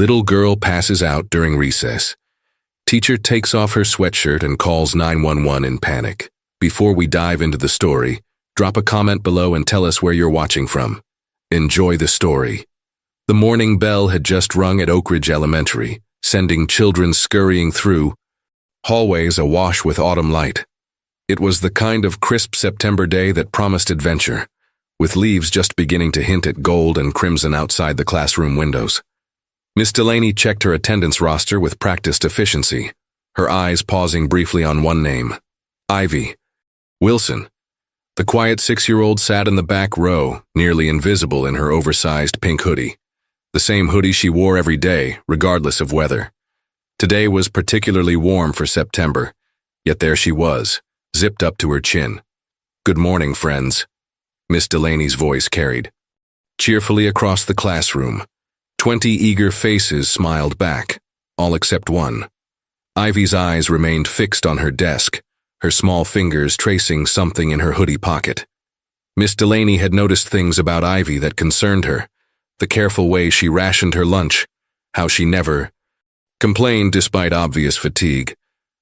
Little girl passes out during recess. Teacher takes off her sweatshirt and calls 911 in panic. Before we dive into the story, drop a comment below and tell us where you're watching from. Enjoy the story. The morning bell had just rung at Oak Ridge Elementary, sending children scurrying through hallways awash with autumn light. It was the kind of crisp September day that promised adventure, with leaves just beginning to hint at gold and crimson outside the classroom windows. Miss Delaney checked her attendance roster with practiced efficiency, her eyes pausing briefly on one name, Ivy. Wilson. The quiet 6-year-old sat in the back row, nearly invisible in her oversized pink hoodie. The same hoodie she wore every day, regardless of weather. Today was particularly warm for September, yet there she was, zipped up to her chin. "Good morning, friends," Miss Delaney's voice carried. Cheerfully across the classroom, 20 eager faces smiled back, all except one. Ivy's eyes remained fixed on her desk, her small fingers tracing something in her hoodie pocket. Miss Delaney had noticed things about Ivy that concerned her, the careful way she rationed her lunch, how she never complained despite obvious fatigue,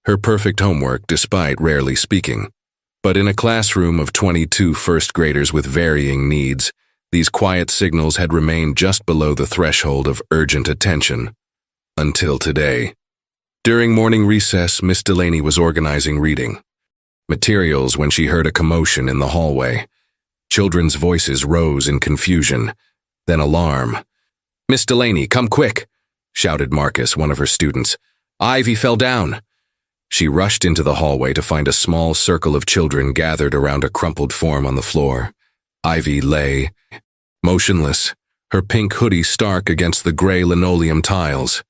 her perfect homework despite rarely speaking. But in a classroom of 22 first graders with varying needs, these quiet signals had remained just below the threshold of urgent attention. Until today. During morning recess, Miss Delaney was organizing reading materials when she heard a commotion in the hallway. Children's voices rose in confusion, then alarm. "Miss Delaney, come quick!" shouted Marcus, one of her students. "Ivy fell down." She rushed into the hallway to find a small circle of children gathered around a crumpled form on the floor. Ivy lay, motionless, her pink hoodie stark against the gray linoleum tiles.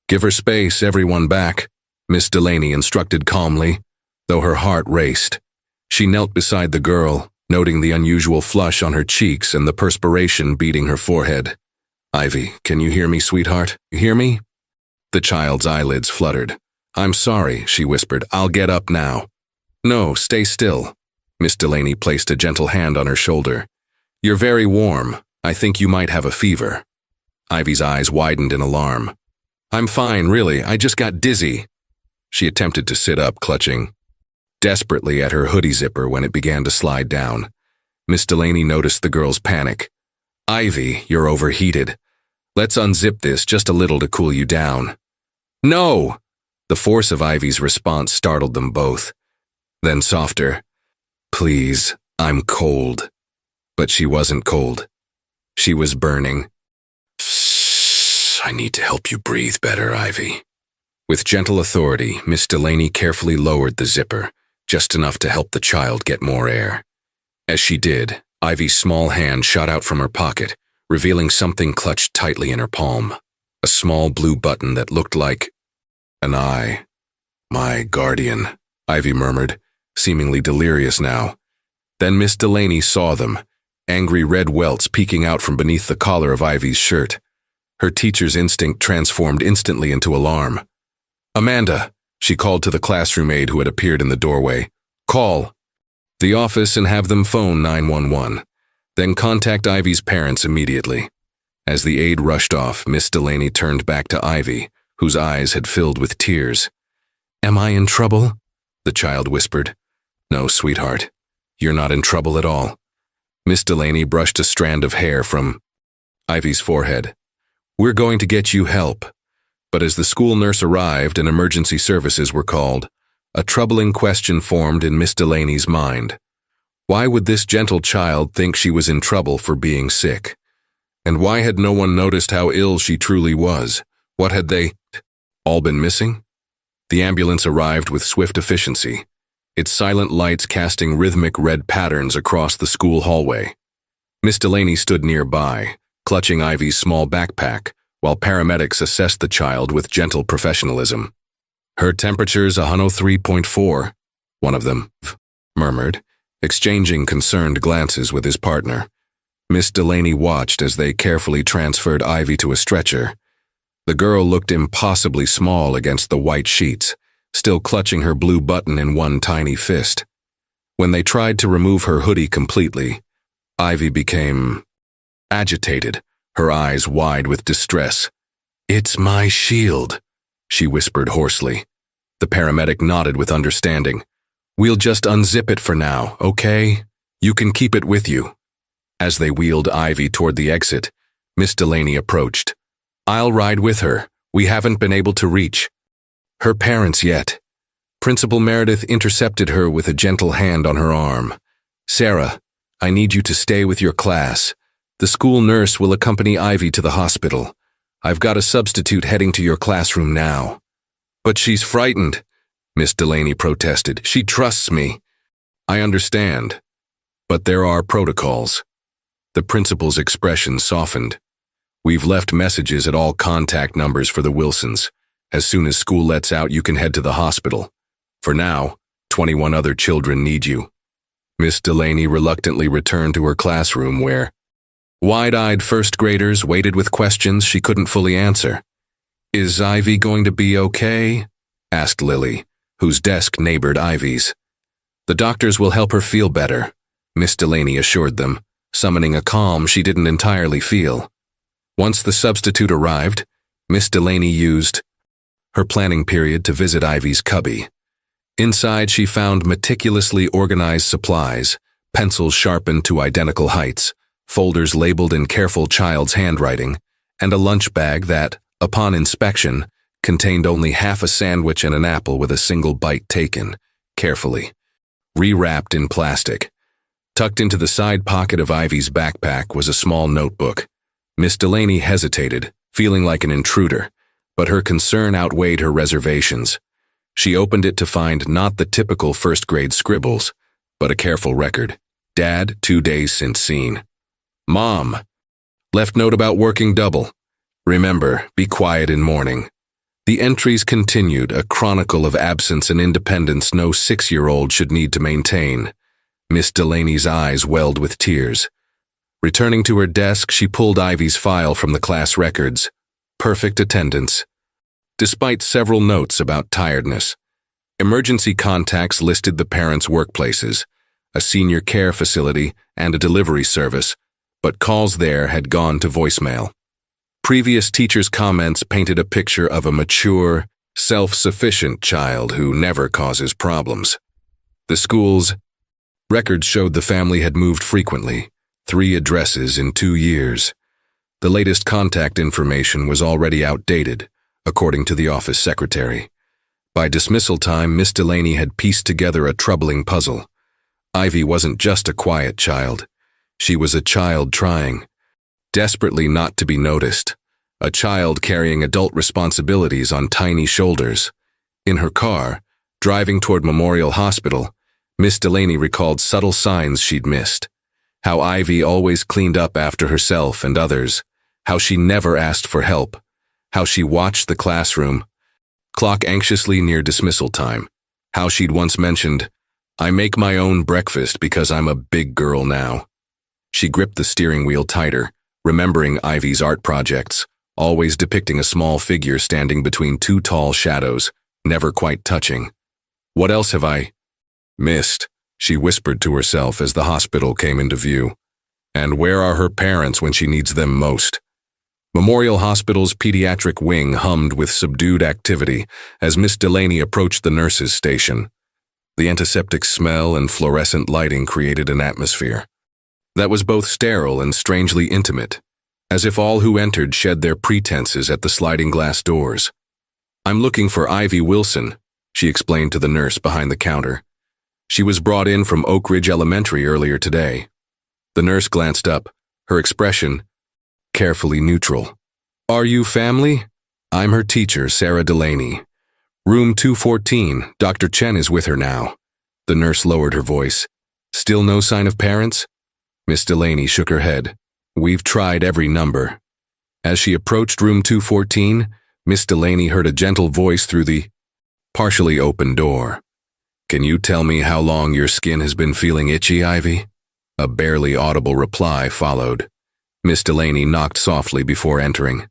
"Give her space, everyone back," Miss Delaney instructed calmly, though her heart raced. She knelt beside the girl, noting the unusual flush on her cheeks and the perspiration beading her forehead. "Ivy, can you hear me, sweetheart? You hear me?" The child's eyelids fluttered. "I'm sorry," she whispered. "I'll get up now." "No, stay still." Miss Delaney placed a gentle hand on her shoulder. "You're very warm. I think you might have a fever." Ivy's eyes widened in alarm. "I'm fine, really. I just got dizzy." She attempted to sit up, clutching desperately at her hoodie zipper when it began to slide down. Miss Delaney noticed the girl's panic. "Ivy, you're overheated. Let's unzip this just a little to cool you down." "No!" The force of Ivy's response startled them both. Then softer, "Please, I'm cold." But she wasn't cold. She was burning. "I need to help you breathe better, Ivy." With gentle authority, Miss Delaney carefully lowered the zipper, just enough to help the child get more air. As she did, Ivy's small hand shot out from her pocket, revealing something clutched tightly in her palm. A small blue button that looked like an eye. "My guardian," Ivy murmured, seemingly delirious now. Then Miss Delaney saw them, angry red welts peeking out from beneath the collar of Ivy's shirt. Her teacher's instinct transformed instantly into alarm. "Amanda," she called to the classroom aide who had appeared in the doorway. "Call the office and have them phone 911. Then contact Ivy's parents immediately." As the aide rushed off, Miss Delaney turned back to Ivy, whose eyes had filled with tears. "Am I in trouble?" the child whispered. "No, sweetheart. You're not in trouble at all." Miss Delaney brushed a strand of hair from Ivy's forehead. "We're going to get you help." But as the school nurse arrived and emergency services were called, a troubling question formed in Miss Delaney's mind. Why would this gentle child think she was in trouble for being sick? And why had no one noticed how ill she truly was? What had they all been missing? The ambulance arrived with swift efficiency, its silent lights casting rhythmic red patterns across the school hallway. Miss Delaney stood nearby, clutching Ivy's small backpack, while paramedics assessed the child with gentle professionalism. "Her temperature's 103.4, one of them murmured, exchanging concerned glances with his partner. Miss Delaney watched as they carefully transferred Ivy to a stretcher. The girl looked impossibly small against the white sheets, still clutching her blue button in one tiny fist. When they tried to remove her hoodie completely, Ivy became agitated, her eyes wide with distress. "It's my shield," she whispered hoarsely. The paramedic nodded with understanding. "We'll just unzip it for now, okay? You can keep it with you." As they wheeled Ivy toward the exit, Miss Delaney approached. "I'll ride with her. We haven't been able to reach her parents yet." Principal Meredith intercepted her with a gentle hand on her arm. "Sarah, I need you to stay with your class. The school nurse will accompany Ivy to the hospital. I've got a substitute heading to your classroom now." "But she's frightened," Miss Delaney protested. "She trusts me." "I understand, but there are protocols." The principal's expression softened. "We've left messages at all contact numbers for the Wilsons. As soon as school lets out, you can head to the hospital. For now, 21 other children need you." Miss Delaney reluctantly returned to her classroom where wide-eyed first graders waited with questions she couldn't fully answer. "Is Ivy going to be okay?" asked Lily, whose desk neighbored Ivy's. "The doctors will help her feel better," Miss Delaney assured them, summoning a calm she didn't entirely feel. Once the substitute arrived, Miss Delaney used her planning period to visit Ivy's cubby. Inside, she found meticulously organized supplies, pencils sharpened to identical heights, folders labeled in careful child's handwriting, and a lunch bag that, upon inspection, contained only half a sandwich and an apple with a single bite taken, carefully rewrapped in plastic. Tucked into the side pocket of Ivy's backpack was a small notebook. Miss Delaney hesitated, feeling like an intruder, but her concern outweighed her reservations. She opened it to find not the typical first-grade scribbles, but a careful record. "Dad, 2 days since seen. Mom, left note about working double. Remember, be quiet in morning." The entries continued, a chronicle of absence and independence no 6-year-old should need to maintain. Miss Delaney's eyes welled with tears. Returning to her desk, she pulled Ivy's file from the class records. Perfect attendance, despite several notes about tiredness. Emergency contacts listed the parents' workplaces, a senior care facility, and a delivery service, but calls there had gone to voicemail. Previous teachers' comments painted a picture of a mature, self-sufficient child who never causes problems. The school's records showed the family had moved frequently, 3 addresses in 2 years. The latest contact information was already outdated, according to the office secretary. By dismissal time, Miss Delaney had pieced together a troubling puzzle. Ivy wasn't just a quiet child. She was a child trying desperately not to be noticed, a child carrying adult responsibilities on tiny shoulders. In her car, driving toward Memorial Hospital, Miss Delaney recalled subtle signs she'd missed. How Ivy always cleaned up after herself and others, how she never asked for help, how she watched the classroom clock anxiously near dismissal time, how she'd once mentioned, "I make my own breakfast because I'm a big girl now." She gripped the steering wheel tighter, remembering Ivy's art projects, always depicting a small figure standing between 2 tall shadows, never quite touching. "What else have I missed?" she whispered to herself as the hospital came into view. And where are her parents when she needs them most? Memorial Hospital's pediatric wing hummed with subdued activity as Miss Delaney approached the nurses' station. The antiseptic smell and fluorescent lighting created an atmosphere that was both sterile and strangely intimate, as if all who entered shed their pretenses at the sliding glass doors. "I'm looking for Ivy Wilson," she explained to the nurse behind the counter. "She was brought in from Oak Ridge Elementary earlier today." The nurse glanced up, her expression carefully neutral. "Are you family? I'm her teacher, Sarah Delaney. Room 214, Dr. Chen is with her now." The nurse lowered her voice. "Still no sign of parents?" Miss Delaney shook her head. "We've tried every number." As she approached room 214, Miss Delaney heard a gentle voice through the partially open door. "Can you tell me how long your skin has been feeling itchy, Ivy?" A barely audible reply followed. Miss Delaney knocked softly before entering.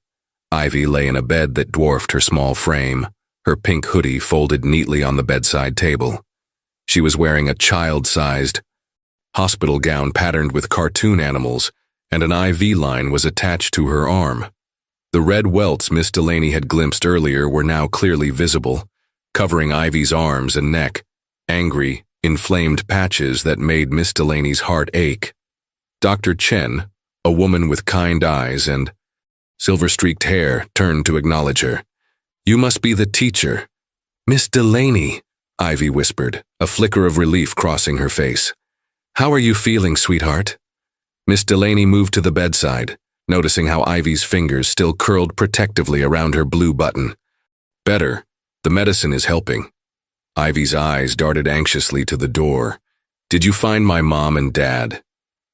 Ivy lay in a bed that dwarfed her small frame, her pink hoodie folded neatly on the bedside table. She was wearing a child-sized hospital gown patterned with cartoon animals, and an IV line was attached to her arm. The red welts Miss Delaney had glimpsed earlier were now clearly visible, covering Ivy's arms and neck, angry, inflamed patches that made Miss Delaney's heart ache. Dr. Chen, a woman with kind eyes and silver-streaked hair, turned to acknowledge her. "You must be the teacher." "Miss Delaney," Ivy whispered, a flicker of relief crossing her face. "How are you feeling, sweetheart?" Miss Delaney moved to the bedside, noticing how Ivy's fingers still curled protectively around her blue button. "Better. The medicine is helping." Ivy's eyes darted anxiously to the door. "Did you find my mom and dad?"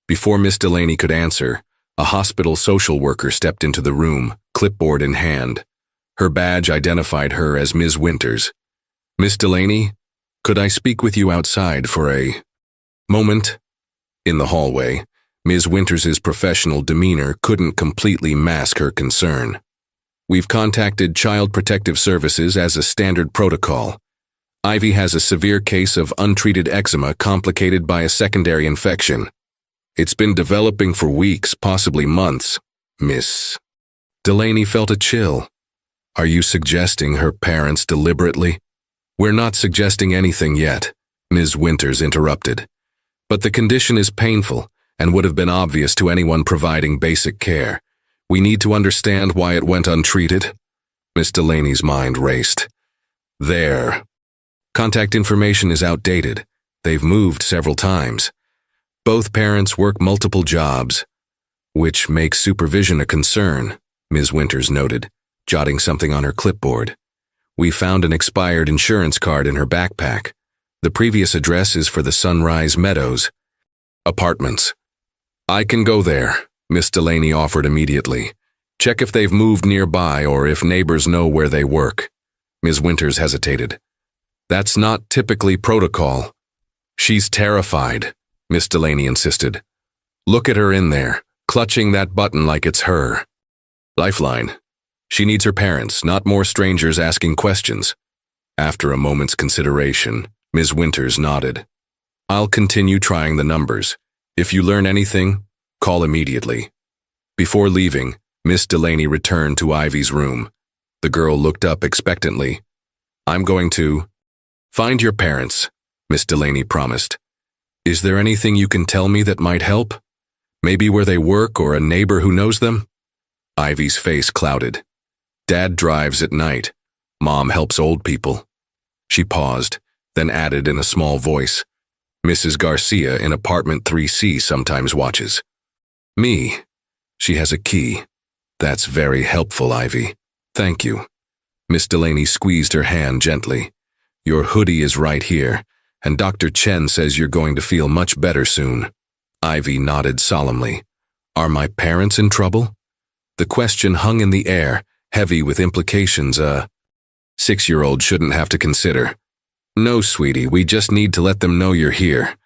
Before Miss Delaney could answer, a hospital social worker stepped into the room, clipboard in hand. Her badge identified her as Ms. Winters. "Miss Delaney, could I speak with you outside for a moment?" In the hallway, Ms. Winters's professional demeanor couldn't completely mask her concern. "We've contacted Child Protective Services as a standard protocol. Ivy has a severe case of untreated eczema complicated by a secondary infection. It's been developing for weeks, possibly months." Miss Delaney felt a chill. "Are you suggesting her parents deliberately?" "We're not suggesting anything yet," Ms. Winters interrupted. "But the condition is painful and would have been obvious to anyone providing basic care. We need to understand why it went untreated." Miss Delaney's mind raced. "Their contact information is outdated. They've moved several times. Both parents work multiple jobs, which makes supervision a concern," Ms. Winters noted, jotting something on her clipboard. "We found an expired insurance card in her backpack. The previous address is for the Sunrise Meadows apartments." "I can go there," Miss Delaney offered immediately. "Check if they've moved nearby or if neighbors know where they work." Ms. Winters hesitated. "That's not typically protocol." "She's terrified," Miss Delaney insisted. "Look at her in there, clutching that button like it's her. Lifeline. She needs her parents, not more strangers asking questions." After a moment's consideration, Ms. Winters nodded. "I'll continue trying the numbers. If you learn anything, call immediately." Before leaving, Miss Delaney returned to Ivy's room. The girl looked up expectantly. "I'm going to find your parents," Miss Delaney promised. "Is there anything you can tell me that might help? Maybe where they work or a neighbor who knows them?" Ivy's face clouded. "Dad drives at night. Mom helps old people." She paused, then added in a small voice, "Mrs. Garcia in apartment 3C sometimes watches." "Me. She has a key. That's very helpful, Ivy. Thank you." Miss Delaney squeezed her hand gently. "Your hoodie is right here, and Dr. Chen says you're going to feel much better soon." Ivy nodded solemnly. "Are my parents in trouble?" The question hung in the air, heavy with implications a 6-year-old shouldn't have to consider. "No, sweetie, we just need to let them know you're here."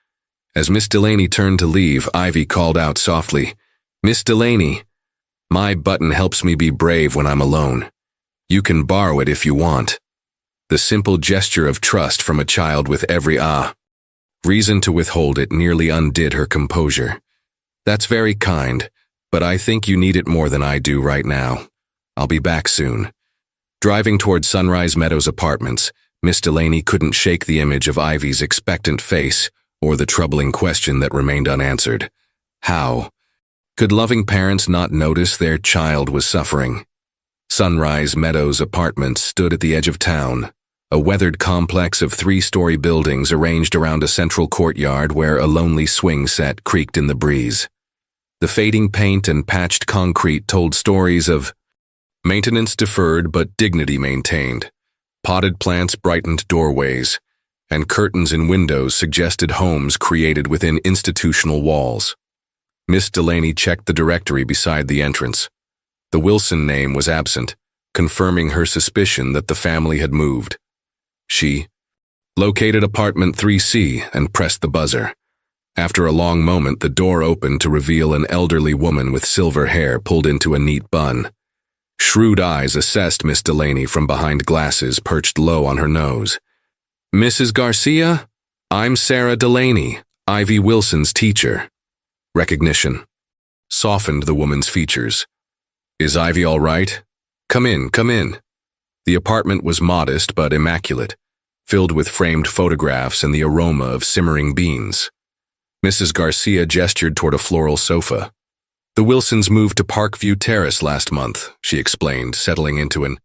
As Miss Delaney turned to leave, Ivy called out softly, "Miss Delaney, my button helps me be brave when I'm alone. You can borrow it if you want." The simple gesture of trust from a child with every reason to withhold it nearly undid her composure. "That's very kind, but I think you need it more than I do right now. I'll be back soon." Driving toward Sunrise Meadows apartments, Miss Delaney couldn't shake the image of Ivy's expectant face or the troubling question that remained unanswered. How could loving parents not notice their child was suffering? Sunrise Meadows apartments stood at the edge of town, a weathered complex of 3-story buildings arranged around a central courtyard where a lonely swing set creaked in the breeze. The fading paint and patched concrete told stories of maintenance deferred but dignity maintained. Potted plants brightened doorways, and curtains in windows suggested homes created within institutional walls. Miss Delaney checked the directory beside the entrance. The Wilson name was absent, confirming her suspicion that the family had moved. She located apartment 3C and pressed the buzzer. After a long moment, the door opened to reveal an elderly woman with silver hair pulled into a neat bun. Shrewd eyes assessed Miss Delaney from behind glasses perched low on her nose. "Mrs. Garcia? I'm Sarah Delaney, Ivy Wilson's teacher." Recognition softened the woman's features. Is Ivy all right? Come in, come in. The apartment was modest but immaculate, filled with framed photographs and the aroma of simmering beans. Mrs. Garcia gestured toward a floral sofa. The Wilsons moved to Parkview Terrace last month, she explained, settling into an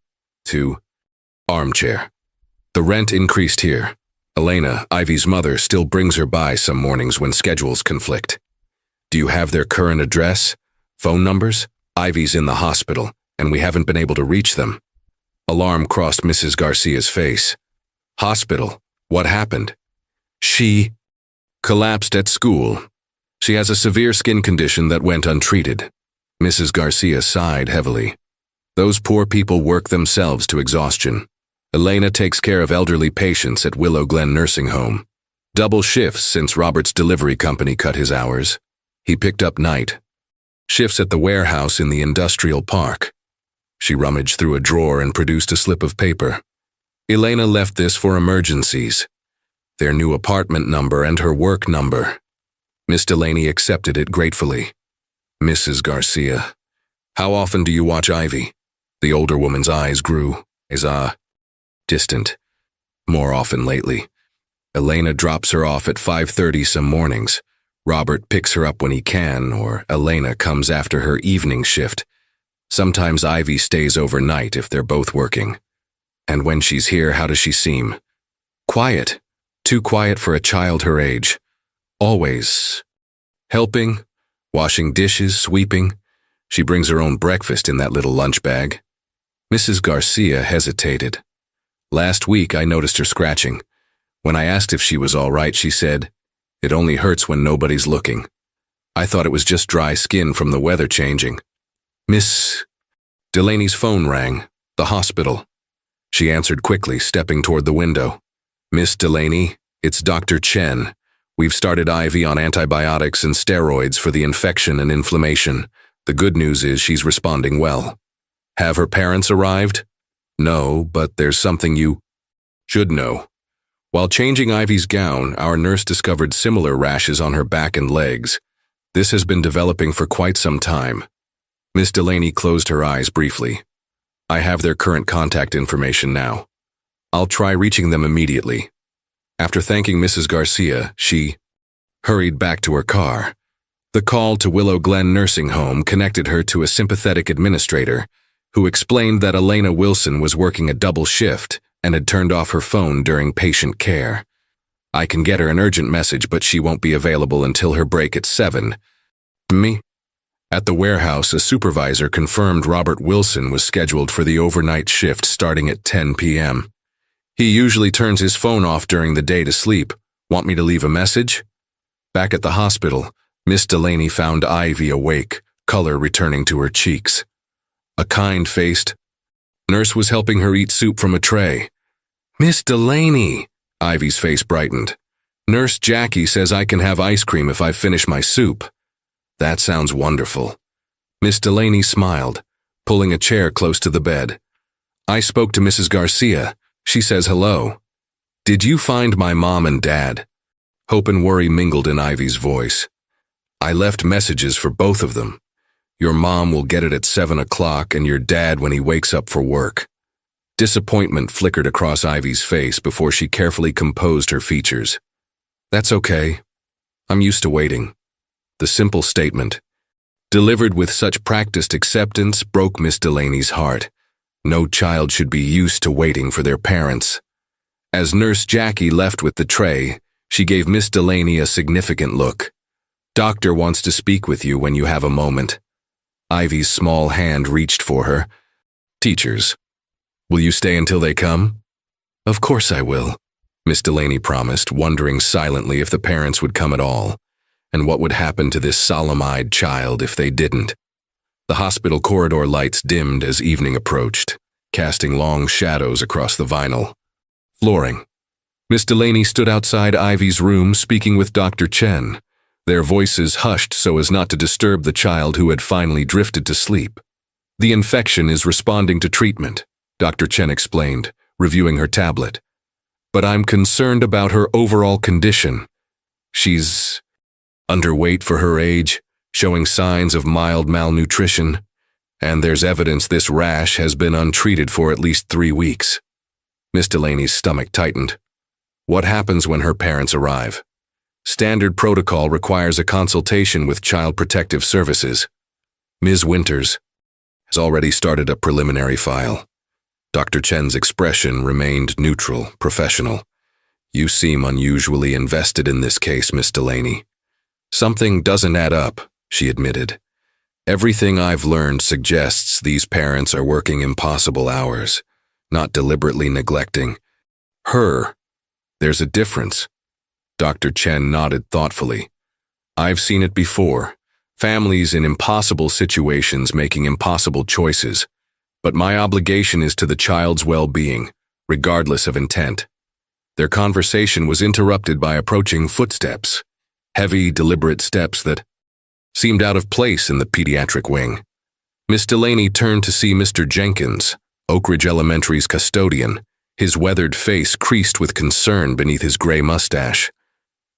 armchair. The rent increased here. Elena, Ivy's mother, still brings her by some mornings when schedules conflict. Do you have their current address? Phone numbers? Ivy's in the hospital, and we haven't been able to reach them. Alarm crossed Mrs. Garcia's face. Hospital? What happened? She collapsed at school. She has a severe skin condition that went untreated. Mrs. Garcia sighed heavily. Those poor people work themselves to exhaustion. Elena takes care of elderly patients at Willow Glen Nursing Home. Double shifts since Robert's delivery company cut his hours. He picked up night shifts at the warehouse in the industrial park. She rummaged through a drawer and produced a slip of paper. Elena left this for emergencies. Their new apartment number and her work number. Miss Delaney accepted it gratefully. Mrs. Garcia, how often do you watch Ivy? The older woman's eyes grew, distant. More often lately. Elena drops her off at 5:30 some mornings. Robert picks her up when he can, or Elena comes after her evening shift. Sometimes Ivy stays overnight if they're both working. And when she's here, how does she seem? Quiet. Too quiet for a child her age. Always helping, washing dishes, sweeping. She brings her own breakfast in that little lunch bag. Mrs. Garcia hesitated. Last week I noticed her scratching. When I asked if she was all right, she said, "It only hurts when nobody's looking." I thought it was just dry skin from the weather changing. Miss Delaney's phone rang. The hospital. She answered quickly, stepping toward the window. Miss Delaney, it's Dr. Chen. We've started Ivy on antibiotics and steroids for the infection and inflammation. The good news is she's responding well. Have her parents arrived? No, but there's something you should know. While changing Ivy's gown, our nurse discovered similar rashes on her back and legs. This has been developing for quite some time. Miss Delaney closed her eyes briefly. I have their current contact information now. I'll try reaching them immediately. After thanking Mrs. Garcia, she hurried back to her car. The call to Willow Glen Nursing Home connected her to a sympathetic administrator who explained that Elena Wilson was working a double shift and had turned off her phone during patient care. I can get her an urgent message, but she won't be available until her break at 7. Me? At the warehouse, a supervisor confirmed Robert Wilson was scheduled for the overnight shift starting at 10 p.m. He usually turns his phone off during the day to sleep. Want me to leave a message? Back at the hospital, Miss Delaney found Ivy awake, color returning to her cheeks. A kind-faced nurse was helping her eat soup from a tray. Miss Delaney, Ivy's face brightened. Nurse Jackie says I can have ice cream if I finish my soup. That sounds wonderful. Miss Delaney smiled, pulling a chair close to the bed. I spoke to Mrs. Garcia. She says hello. Did you find my mom and dad? Hope and worry mingled in Ivy's voice. I left messages for both of them. Your mom will get it at 7 o'clock and your dad when he wakes up for work. Disappointment flickered across Ivy's face before she carefully composed her features. That's okay. I'm used to waiting. The simple statement, delivered with such practiced acceptance, broke Miss Delaney's heart. No child should be used to waiting for their parents. As Nurse Jackie left with the tray, she gave Miss Delaney a significant look. Doctor wants to speak with you when you have a moment. Ivy's small hand reached for her. Teachers, will you stay until they come? Of course I will, Miss Delaney promised, wondering silently if the parents would come at all, and what would happen to this solemn-eyed child if they didn't. The hospital corridor lights dimmed as evening approached, casting long shadows across the vinyl flooring. Miss Delaney stood outside Ivy's room speaking with Dr. Chen, their voices hushed so as not to disturb the child who had finally drifted to sleep. The infection is responding to treatment, Dr. Chen explained, reviewing her tablet. But I'm concerned about her overall condition. She's underweight for her age, showing signs of mild malnutrition, And there's evidence this rash has been untreated for at least 3 weeks. Miss Delaney's stomach tightened. What happens when her parents arrive? Standard protocol requires a consultation with Child Protective Services. Ms. Winters has already started a preliminary file. Dr. Chen's expression remained neutral, professional. You seem unusually invested in this case, Miss Delaney. Something doesn't add up, she admitted. Everything I've learned suggests these parents are working impossible hours, not deliberately neglecting her. There's a difference. Dr. Chen nodded thoughtfully. I've seen it before. Families in impossible situations making impossible choices. But my obligation is to the child's well-being, regardless of intent. Their conversation was interrupted by approaching footsteps. Heavy, deliberate steps that seemed out of place in the pediatric wing. Miss Delaney turned to see Mr. Jenkins, Oak Ridge Elementary's custodian, his weathered face creased with concern beneath his gray mustache.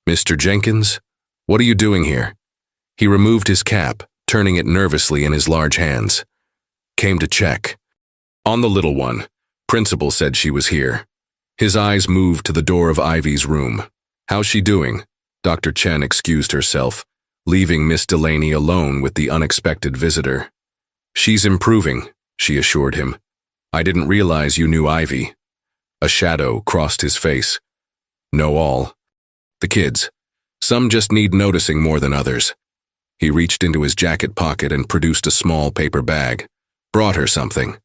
Mr. Jenkins, what are you doing here? He removed his cap, turning it nervously in his large hands. Came to check. On the little one. Principal said she was here. His eyes moved to the door of Ivy's room. How's she doing? Dr. Chen excused herself, leaving Miss Delaney alone with the unexpected visitor. She's improving, she assured him. I didn't realize you knew Ivy. A shadow crossed his face. Know all. The kids. Some just need noticing more than others. He reached into his jacket pocket and produced a small paper bag. Brought her something.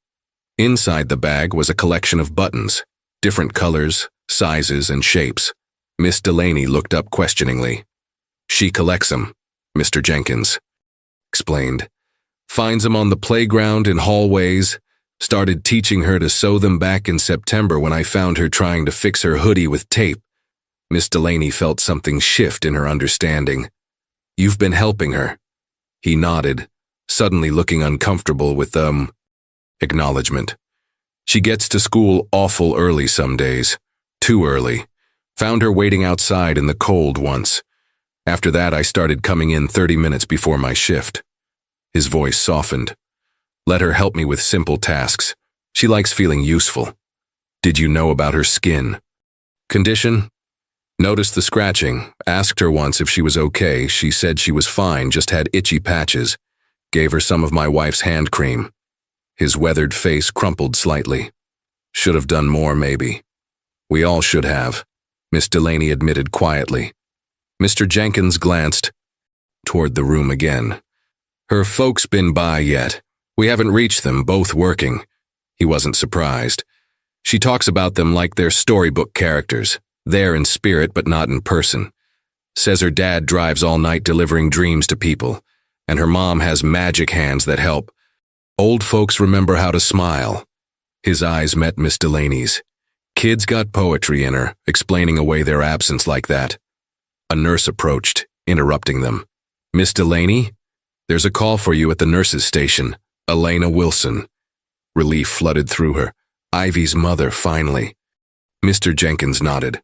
Inside the bag was a collection of buttons, different colors, sizes, and shapes. Miss Delaney looked up questioningly. She collects them, Mr. Jenkins explained. Finds them on the playground in hallways. Started teaching her to sew them back in September when I found her trying to fix her hoodie with tape. Miss Delaney felt something shift in her understanding. You've been helping her. He nodded, suddenly looking uncomfortable with acknowledgement. She gets to school awful early some days. Too early. Found her waiting outside in the cold once. After that, I started coming in 30 minutes before my shift. His voice softened. Let her help me with simple tasks. She likes feeling useful. Did you know about her skin condition? Noticed the scratching. Asked her once if she was okay. She said she was fine, just had itchy patches. Gave her some of my wife's hand cream. His weathered face crumpled slightly. Should have done more, maybe. We all should have, Miss Delaney admitted quietly. Mr. Jenkins glanced toward the room again. Her folks been by yet? We haven't reached them, both working. He wasn't surprised. She talks about them like they're storybook characters, there in spirit but not in person. Says her dad drives all night delivering dreams to people, and her mom has magic hands that help. Old folks remember how to smile. His eyes met Miss Delaney's. Kids got poetry in her, explaining away their absence like that. A nurse approached, interrupting them. Miss Delaney? There's a call for you at the nurse's station. Elena Wilson. Relief flooded through her. Ivy's mother, finally. Mr. Jenkins nodded.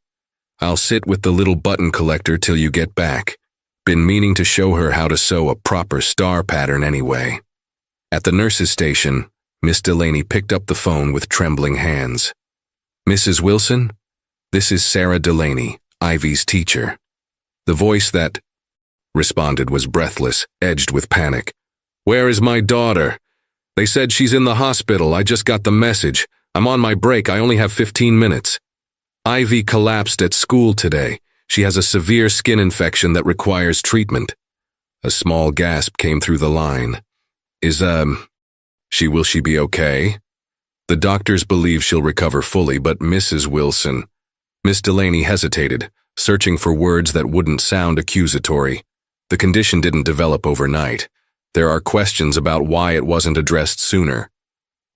I'll sit with the little button collector till you get back. Been meaning to show her how to sew a proper star pattern anyway. At the nurse's station, Miss Delaney picked up the phone with trembling hands. Mrs. Wilson? This is Sarah Delaney, Ivy's teacher. The voice that responded was breathless, edged with panic. Where is my daughter? They said she's in the hospital. I just got the message. I'm on my break. I only have 15 minutes. Ivy collapsed at school today. She has a severe skin infection that requires treatment. A small gasp came through the line. Will she be okay? The doctors believe she'll recover fully, but Mrs. Wilson. Miss Delaney hesitated, searching for words that wouldn't sound accusatory. The condition didn't develop overnight. There are questions about why it wasn't addressed sooner.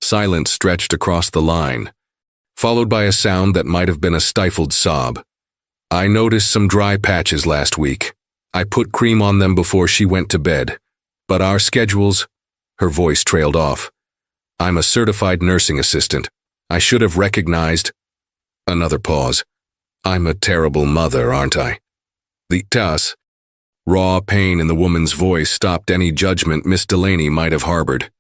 Silence stretched across the line, followed by a sound that might have been a stifled sob. I noticed some dry patches last week. I put cream on them before she went to bed. But our schedules... Her voice trailed off. I'm a certified nursing assistant. I should have recognized... Another pause. I'm a terrible mother, aren't I? The toss. Raw pain in the woman's voice stopped any judgment Miss Delaney might have harbored.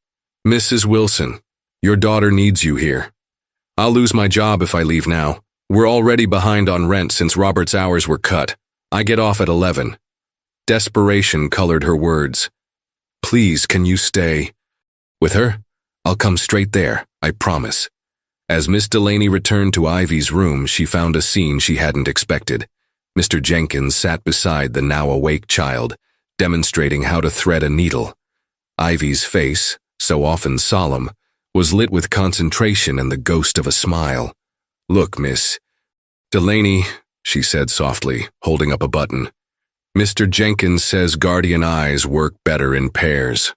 Mrs. Wilson, your daughter needs you here. I'll lose my job if I leave now. We're already behind on rent since Robert's hours were cut. I get off at 11. Desperation colored her words. Please, can you stay? With her? I'll come straight there, I promise. As Miss Delaney returned to Ivy's room, she found a scene she hadn't expected. Mr. Jenkins sat beside the now awake child, demonstrating how to thread a needle. Ivy's face, so often solemn, was lit with concentration and the ghost of a smile. Look, Miss Delaney, she said softly, holding up a button. Mr. Jenkins says guardian eyes work better in pairs.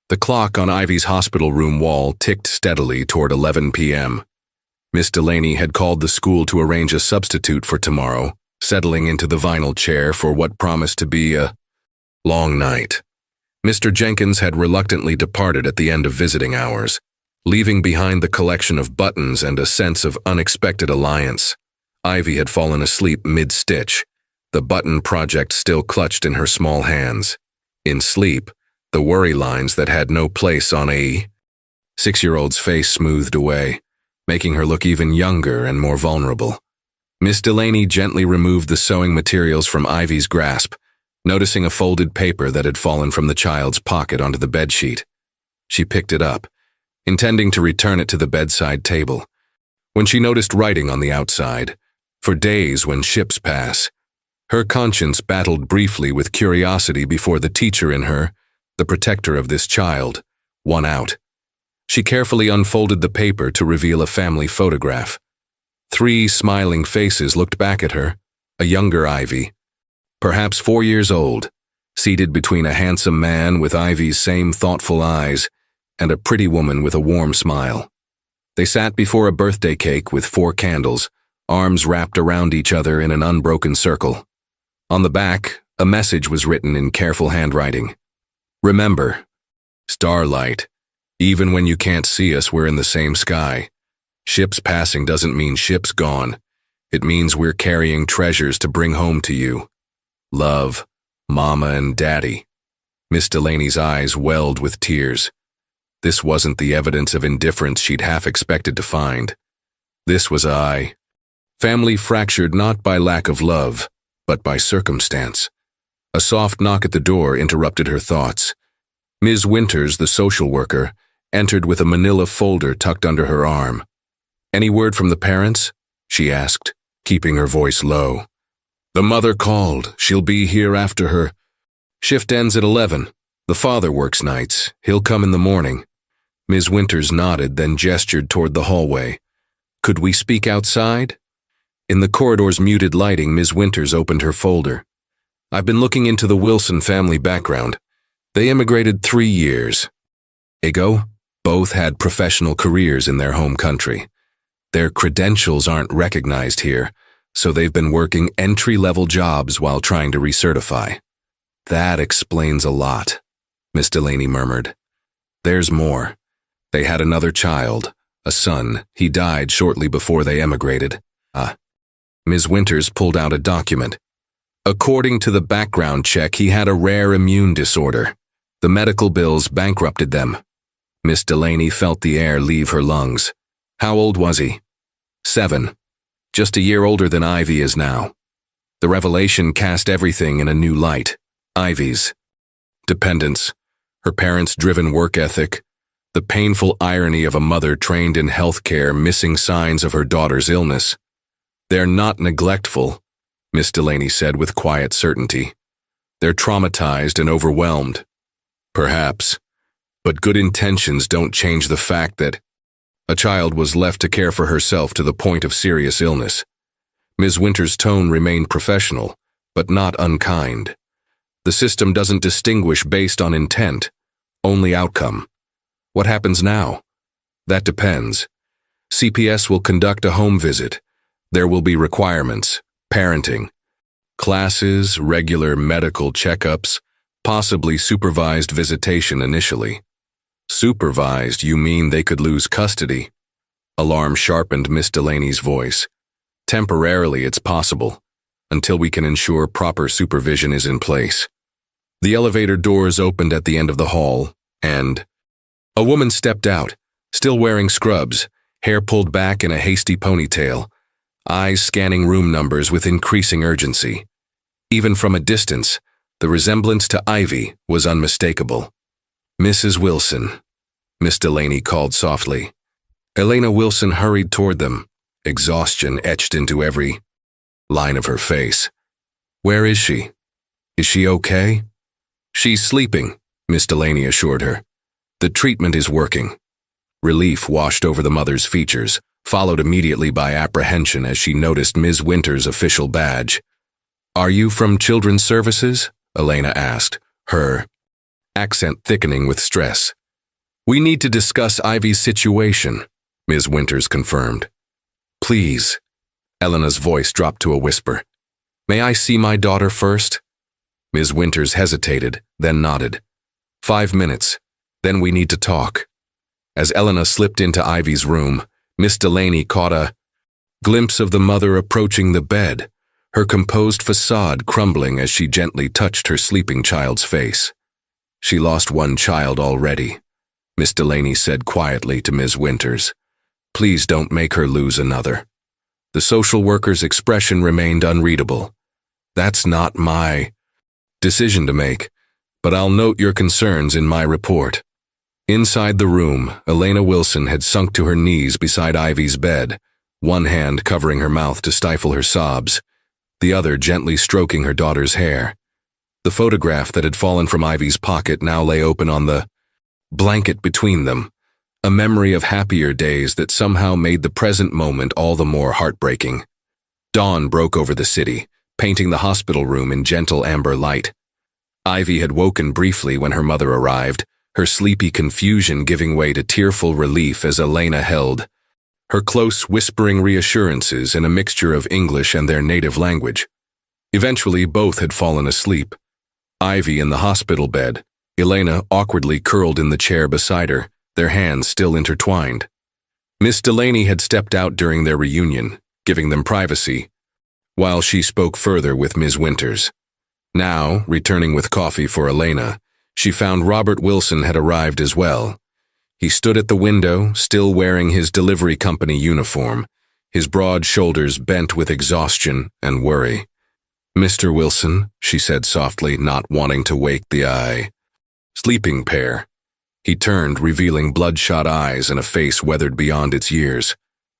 The clock on Ivy's hospital room wall ticked steadily toward 11 p.m. Miss Delaney had called the school to arrange a substitute for tomorrow, settling into the vinyl chair for what promised to be a long night. Mr. Jenkins had reluctantly departed at the end of visiting hours, leaving behind the collection of buttons and a sense of unexpected alliance. Ivy had fallen asleep mid-stitch, the button project still clutched in her small hands. In sleep, the worry lines that had no place on a 6-year-old's face smoothed away, making her look even younger and more vulnerable. Miss Delaney gently removed the sewing materials from Ivy's grasp, noticing a folded paper that had fallen from the child's pocket onto the bedsheet. She picked it up, intending to return it to the bedside table, when she noticed writing on the outside. For days when ships pass. Her conscience battled briefly with curiosity before the teacher in her, the protector of this child, won out. She carefully unfolded the paper to reveal a family photograph. 3 smiling faces looked back at her, a younger Ivy, perhaps 4 years old, seated between a handsome man with Ivy's same thoughtful eyes and a pretty woman with a warm smile. They sat before a birthday cake with 4 candles, arms wrapped around each other in an unbroken circle. On the back, a message was written in careful handwriting. Remember, starlight, even when you can't see us, we're in the same sky. Ships passing doesn't mean ships gone. It means we're carrying treasures to bring home to you. Love, Mama and Daddy. Miss Delaney's eyes welled with tears. This wasn't the evidence of indifference she'd half expected to find. This was family fractured not by lack of love, but by circumstance. A soft knock at the door interrupted her thoughts. Ms. Winters, the social worker, entered with a manila folder tucked under her arm. Any word from the parents? She asked, keeping her voice low. The mother called. She'll be here after her shift ends at 11. The father works nights. He'll come in the morning. Ms. Winters nodded, then gestured toward the hallway. Could we speak outside? In the corridor's muted lighting, Ms. Winters opened her folder. I've been looking into the Wilson family background. They immigrated 3 years ago. Both had professional careers in their home country. Their credentials aren't recognized here, so they've been working entry-level jobs while trying to recertify. That explains a lot, Miss Delaney murmured. There's more. They had another child, a son. He died shortly before they emigrated. Ms. Winters pulled out a document. According to the background check, he had a rare immune disorder. The medical bills bankrupted them. Miss Delaney felt the air leave her lungs. How old was he? 7. Just a year older than Ivy is now. The revelation cast everything in a new light. Ivy's dependence, her parents' driven work ethic, the painful irony of a mother trained in healthcare missing signs of her daughter's illness. They're not neglectful, Miss Delaney said with quiet certainty. They're traumatized and overwhelmed. Perhaps. But good intentions don't change the fact that a child was left to care for herself to the point of serious illness. Ms. Winters' tone remained professional, but not unkind. The system doesn't distinguish based on intent, only outcome. What happens now? That depends. CPS will conduct a home visit. There will be requirements, parenting, classes, regular medical checkups, possibly supervised visitation initially. Supervised, you mean they could lose custody? Alarm sharpened Miss Delaney's voice. Temporarily, it's possible, until we can ensure proper supervision is in place. The elevator doors opened at the end of the hall, and A woman stepped out, still wearing scrubs, hair pulled back in a hasty ponytail, eyes scanning room numbers with increasing urgency. Even from a distance, the resemblance to Ivy was unmistakable. "Mrs. Wilson," Miss Delaney called softly. Elena Wilson hurried toward them, exhaustion etched into every line of her face. "Where is she? Is she okay?" "She's sleeping," Miss Delaney assured her. "The treatment is working." Relief washed over the mother's features, followed immediately by apprehension as she noticed Ms. Winter's official badge. "Are you from Children's Services?" Elena asked, her accent thickening with stress. "We need to discuss Ivy's situation," Ms. Winters confirmed. "Please." Elena's voice dropped to a whisper. "May I see my daughter first?" Ms. Winters hesitated, then nodded. "5 minutes, then we need to talk." As Elena slipped into Ivy's room, Miss Delaney caught a glimpse of the mother approaching the bed, her composed facade crumbling as she gently touched her sleeping child's face. "She lost one child already," Miss Delaney said quietly to Ms. Winters. "Please don't make her lose another." The social worker's expression remained unreadable. "That's not my decision to make, but I'll note your concerns in my report." Inside the room, Elena Wilson had sunk to her knees beside Ivy's bed, one hand covering her mouth to stifle her sobs, the other gently stroking her daughter's hair. The photograph that had fallen from Ivy's pocket now lay open on the blanket between them, a memory of happier days that somehow made the present moment all the more heartbreaking. Dawn broke over the city, painting the hospital room in gentle amber light. Ivy had woken briefly when her mother arrived, her sleepy confusion giving way to tearful relief as Elena held her close, whispering reassurances in a mixture of English and their native language. Eventually, both had fallen asleep. Ivy in the hospital bed, Elena awkwardly curled in the chair beside her, their hands still intertwined. Miss Delaney had stepped out during their reunion, giving them privacy, while she spoke further with Ms. Winters. Now, returning with coffee for Elena, she found Robert Wilson had arrived as well. He stood at the window, still wearing his delivery company uniform, his broad shoulders bent with exhaustion and worry. "Mr. Wilson," she said softly, not wanting to wake the sleeping pair. He turned, revealing bloodshot eyes and a face weathered beyond its years.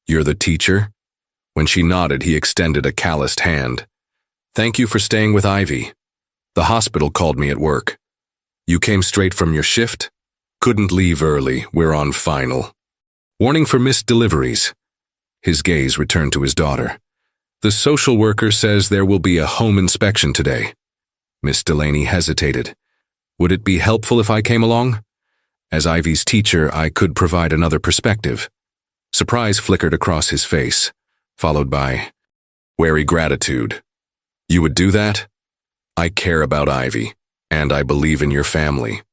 "You're the teacher?" When she nodded, he extended a calloused hand. "Thank you for staying with Ivy. The hospital called me at work." "You came straight from your shift?" "Couldn't leave early, we're on final." "Warning for missed deliveries." His gaze returned to his daughter. "The social worker says there will be a home inspection today." Miss Delaney hesitated. "Would it be helpful if I came along? As Ivy's teacher, I could provide another perspective." Surprise flickered across his face, followed by wary gratitude. "You would do that? I care about Ivy, and I believe in your family."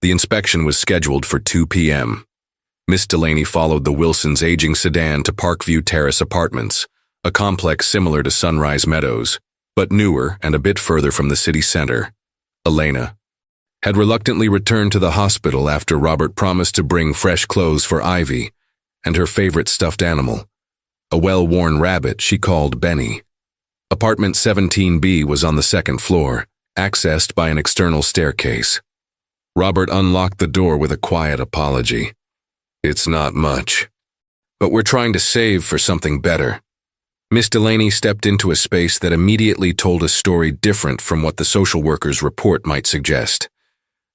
The inspection was scheduled for 2 p.m. Miss Delaney followed the Wilsons' aging sedan to Parkview Terrace Apartments, a complex similar to Sunrise Meadows, but newer and a bit further from the city center. Elena had reluctantly returned to the hospital after Robert promised to bring fresh clothes for Ivy and her favorite stuffed animal, a well-worn rabbit she called Benny. Apartment 17B was on the second floor, accessed by an external staircase. Robert unlocked the door with a quiet apology. "It's not much, but we're trying to save for something better." Miss Delaney stepped into a space that immediately told a story different from what the social worker's report might suggest.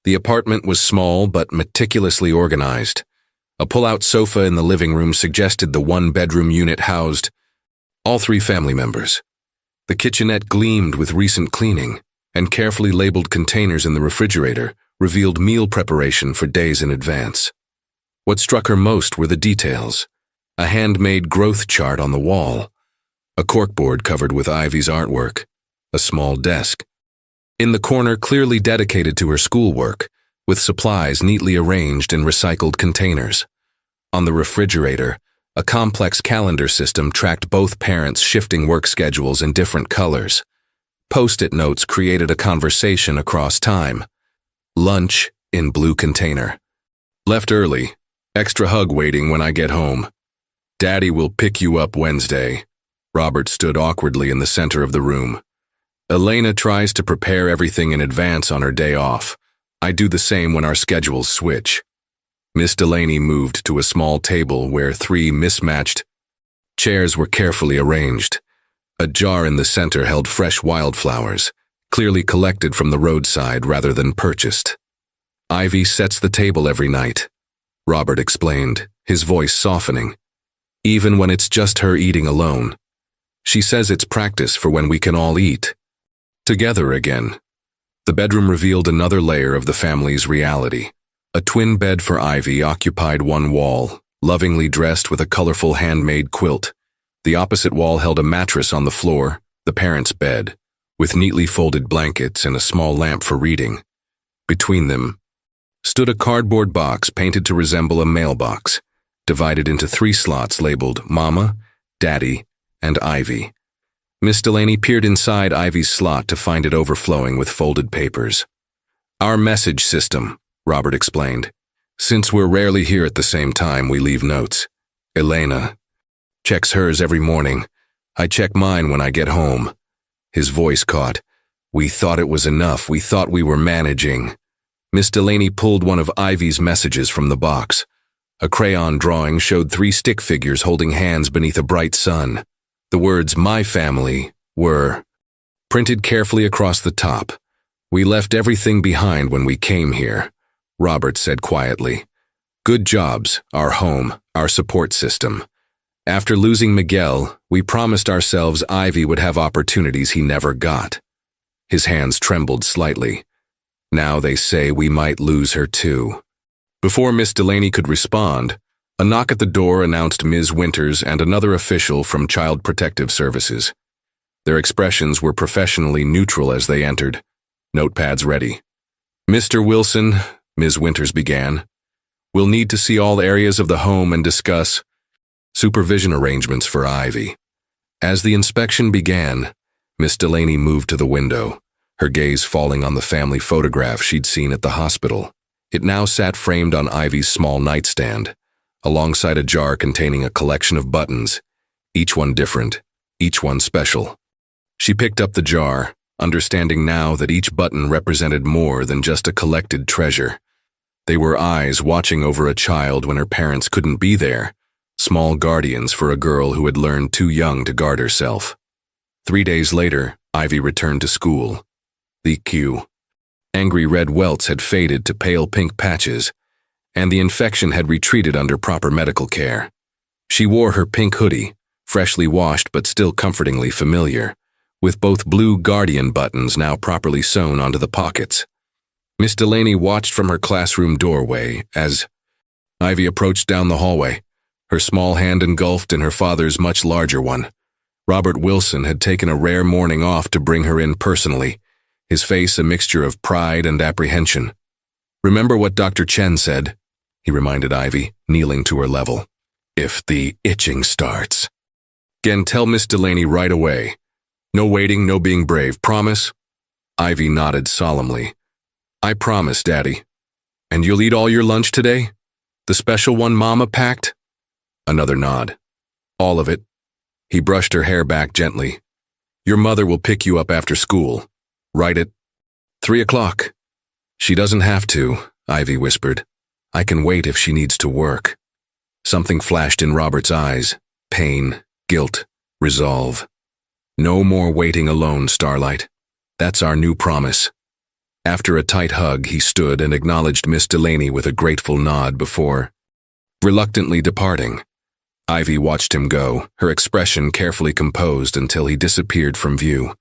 The apartment was small but meticulously organized. A pull-out sofa in the living room suggested the one-bedroom unit housed all 3 family members. The kitchenette gleamed with recent cleaning, and carefully labeled containers in the refrigerator revealed meal preparation for days in advance. What struck her most were the details: a handmade growth chart on the wall, a corkboard covered with Ivy's artwork, a small desk in the corner clearly dedicated to her schoolwork, with supplies neatly arranged in recycled containers. On the refrigerator, a complex calendar system tracked both parents' shifting work schedules in different colors. Post-it notes created a conversation across time. Lunch in blue container. Left early. Extra hug waiting when I get home. Daddy will pick you up Wednesday. Robert stood awkwardly in the center of the room. Elena tries to prepare everything in advance on her day off. I do the same when our schedules switch. Miss Delaney moved to a small table where 3 mismatched chairs were carefully arranged. A jar in the center held fresh wildflowers, clearly collected from the roadside rather than purchased. Ivy sets the table every night, Robert explained, his voice softening. Even when it's just her eating alone. She says it's practice for when we can all eat together again. The bedroom revealed another layer of the family's reality. A twin bed for Ivy occupied one wall, lovingly dressed with a colorful handmade quilt. The opposite wall held a mattress on the floor, the parents' bed, with neatly folded blankets and a small lamp for reading. Between them stood a cardboard box painted to resemble a mailbox, divided into 3 slots labeled Mama, Daddy, and Ivy. Miss Delaney peered inside Ivy's slot to find it overflowing with folded papers. Our message system, Robert explained. Since we're rarely here at the same time, we leave notes. Elena checks hers every morning. I check mine when I get home. His voice caught. We thought it was enough. We thought we were managing. Miss Delaney pulled one of Ivy's messages from the box. A crayon drawing showed 3 stick figures holding hands beneath a bright sun. The words, "My family," were printed carefully across the top. We left everything behind when we came here, Robert said quietly. Good jobs, our home, our support system. After losing Miguel, we promised ourselves Ivy would have opportunities he never got. His hands trembled slightly. Now they say we might lose her too. Before Miss Delaney could respond, a knock at the door announced Ms. Winters and another official from Child Protective Services. Their expressions were professionally neutral as they entered, notepads ready. Mr. Wilson, Ms. Winters began, we'll need to see all areas of the home and discuss supervision arrangements for Ivy. As the inspection began, Miss Delaney moved to the window, her gaze falling on the family photograph she'd seen at the hospital. It now sat framed on Ivy's small nightstand, alongside a jar containing a collection of buttons, each one different, each one special. She picked up the jar, understanding now that each button represented more than just a collected treasure. They were eyes watching over a child when her parents couldn't be there, small guardians for a girl who had learned too young to guard herself. 3 days later, Ivy returned to school. The angry red welts had faded to pale pink patches, and the infection had retreated under proper medical care. She wore her pink hoodie, freshly washed but still comfortingly familiar, with both blue Guardian buttons now properly sewn onto the pockets. Miss Delaney watched from her classroom doorway as Ivy approached down the hallway, her small hand engulfed in her father's much larger one. Robert Wilson had taken a rare morning off to bring her in personally, his face a mixture of pride and apprehension. Remember what Dr. Chen said, he reminded Ivy, kneeling to her level. If the itching starts. Again, tell Miss Delaney right away. No waiting, no being brave, promise? Ivy nodded solemnly. I promise, Daddy. And you'll eat all your lunch today? The special one Mama packed? Another nod. All of it. He brushed her hair back gently. Your mother will pick you up after school. Right at 3 o'clock. She doesn't have to, Ivy whispered. I can wait if she needs to work. Something flashed in Robert's eyes. Pain, guilt, resolve. No more waiting alone, Starlight. That's our new promise. After a tight hug, he stood and acknowledged Miss Delaney with a grateful nod before reluctantly departing. Ivy watched him go, her expression carefully composed until he disappeared from view.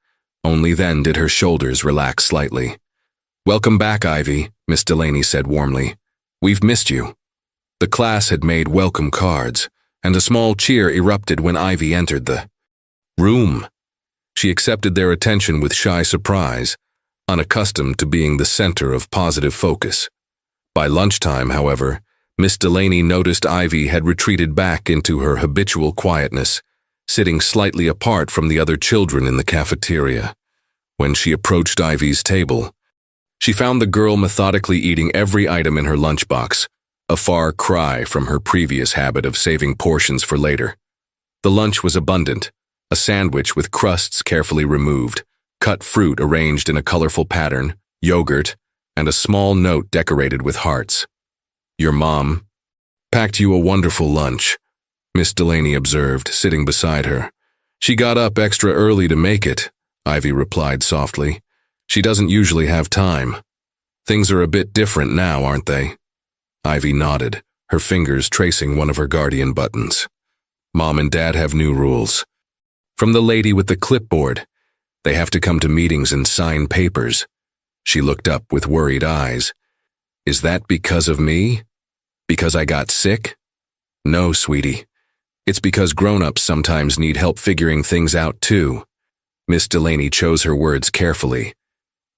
Only then did her shoulders relax slightly. Welcome back, Ivy, Miss Delaney said warmly. We've missed you. The class had made welcome cards, and a small cheer erupted when Ivy entered the room. She accepted their attention with shy surprise, unaccustomed to being the center of positive focus. By lunchtime, however, Miss Delaney noticed Ivy had retreated back into her habitual quietness, sitting slightly apart from the other children in the cafeteria. When she approached Ivy's table, she found the girl methodically eating every item in her lunchbox, a far cry from her previous habit of saving portions for later. The lunch was abundant, a sandwich with crusts carefully removed, cut fruit arranged in a colorful pattern, yogurt, and a small note decorated with hearts. "Your mom packed you a wonderful lunch," Miss Delaney observed, sitting beside her. "She got up extra early to make it," Ivy replied softly. "She doesn't usually have time. Things are a bit different now, aren't they?" Ivy nodded, her fingers tracing one of her guardian buttons. "Mom and Dad have new rules. From the lady with the clipboard. They have to come to meetings and sign papers." She looked up with worried eyes. "Is that because of me? Because I got sick?" "No, sweetie. It's because grown-ups sometimes need help figuring things out too." Miss Delaney chose her words carefully.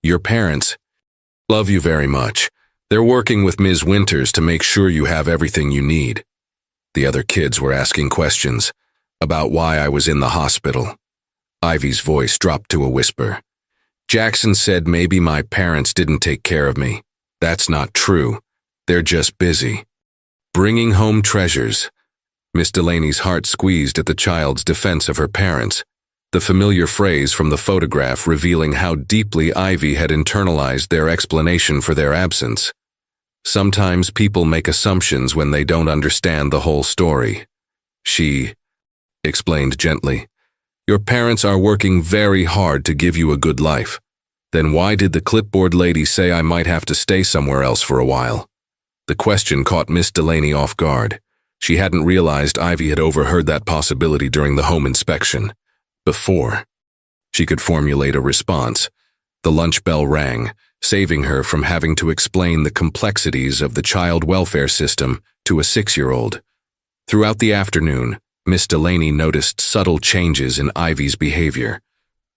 "Your parents love you very much. They're working with Ms. Winters to make sure you have everything you need." The other kids were asking questions about why I was in the hospital. Ivy's voice dropped to a whisper. "Jackson said maybe my parents didn't take care of me. That's not true. They're just busy bringing home treasures." Miss Delaney's heart squeezed at the child's defense of her parents, the familiar phrase from the photograph revealing how deeply Ivy had internalized their explanation for their absence. Sometimes people make assumptions when they don't understand the whole story. She explained gently, "Your parents are working very hard to give you a good life. Then why did the clipboard lady say I might have to stay somewhere else for a while?" The question caught Miss Delaney off guard. She hadn't realized Ivy had overheard that possibility during the home inspection. Before she could formulate a response, the lunch bell rang, saving her from having to explain the complexities of the child welfare system to a 6-year-old. Throughout the afternoon, Miss Delaney noticed subtle changes in Ivy's behavior.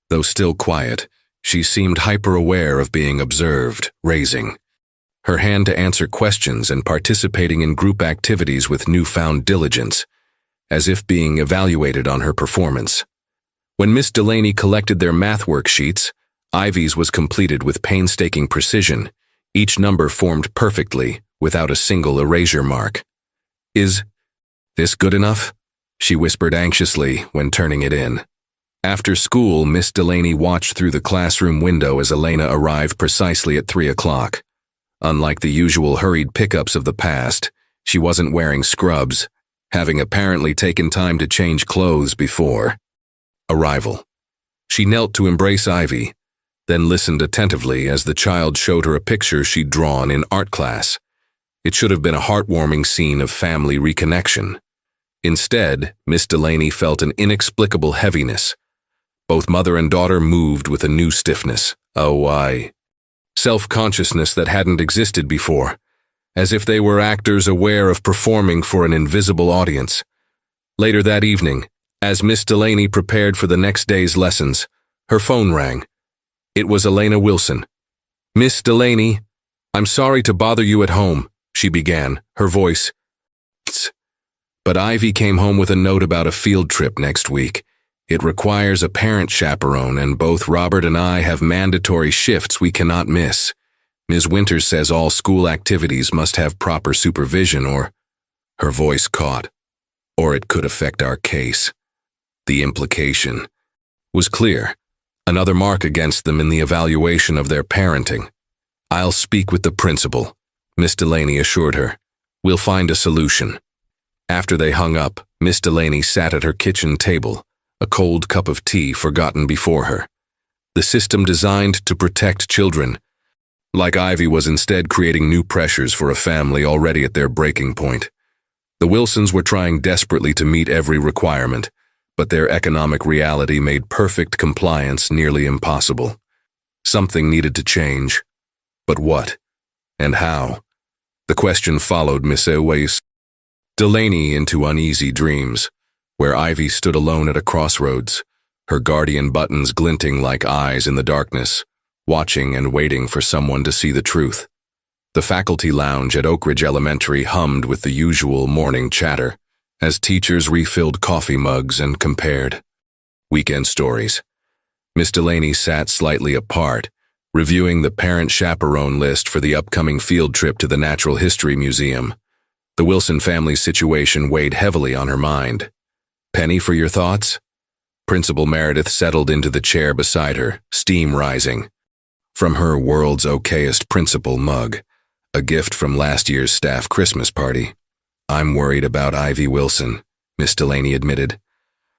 Though still quiet, she seemed hyper-aware of being observed, raising her hand to answer questions and participating in group activities with newfound diligence, as if being evaluated on her performance. When Miss Delaney collected their math worksheets, Ivy's was completed with painstaking precision, each number formed perfectly, without a single erasure mark. "Is this good enough?" she whispered anxiously when turning it in. After school, Miss Delaney watched through the classroom window as Elena arrived precisely at 3 o'clock. Unlike the usual hurried pickups of the past, she wasn't wearing scrubs, having apparently taken time to change clothes before arrival. She knelt to embrace Ivy, then listened attentively as the child showed her a picture she'd drawn in art class. It should have been a heartwarming scene of family reconnection. Instead, Miss Delaney felt an inexplicable heaviness. Both mother and daughter moved with a new stiffness, self-consciousness that hadn't existed before, as if they were actors aware of performing for an invisible audience. Later that evening, as Miss Delaney prepared for the next day's lessons, her phone rang. It was Elena Wilson. "Miss Delaney, I'm sorry to bother you at home," she began, her voice. "But Ivy came home with a note about a field trip next week. It requires a parent chaperone, and both Robert and I have mandatory shifts we cannot miss. Ms. Winters says all school activities must have proper supervision or—" Her voice caught. "Or it could affect our case." The implication was clear. Another mark against them in the evaluation of their parenting. "I'll speak with the principal," Miss Delaney assured her. "We'll find a solution." After they hung up, Miss Delaney sat at her kitchen table, a cold cup of tea forgotten before her. The system designed to protect children, like Ivy, was instead creating new pressures for a family already at their breaking point. The Wilsons were trying desperately to meet every requirement, but their economic reality made perfect compliance nearly impossible. Something needed to change. But what? And how? The question followed Miss Delaney into uneasy dreams, where Ivy stood alone at a crossroads, her guardian buttons glinting like eyes in the darkness, watching and waiting for someone to see the truth. The faculty lounge at Oak Ridge Elementary hummed with the usual morning chatter, as teachers refilled coffee mugs and compared weekend stories. Miss Delaney sat slightly apart, reviewing the parent chaperone list for the upcoming field trip to the Natural History Museum. The Wilson family's situation weighed heavily on her mind. "Penny, for your thoughts?" Principal Meredith settled into the chair beside her, steam rising. From her world's okayest principal mug, a gift from last year's staff Christmas party. "I'm worried about Ivy Wilson," Miss Delaney admitted.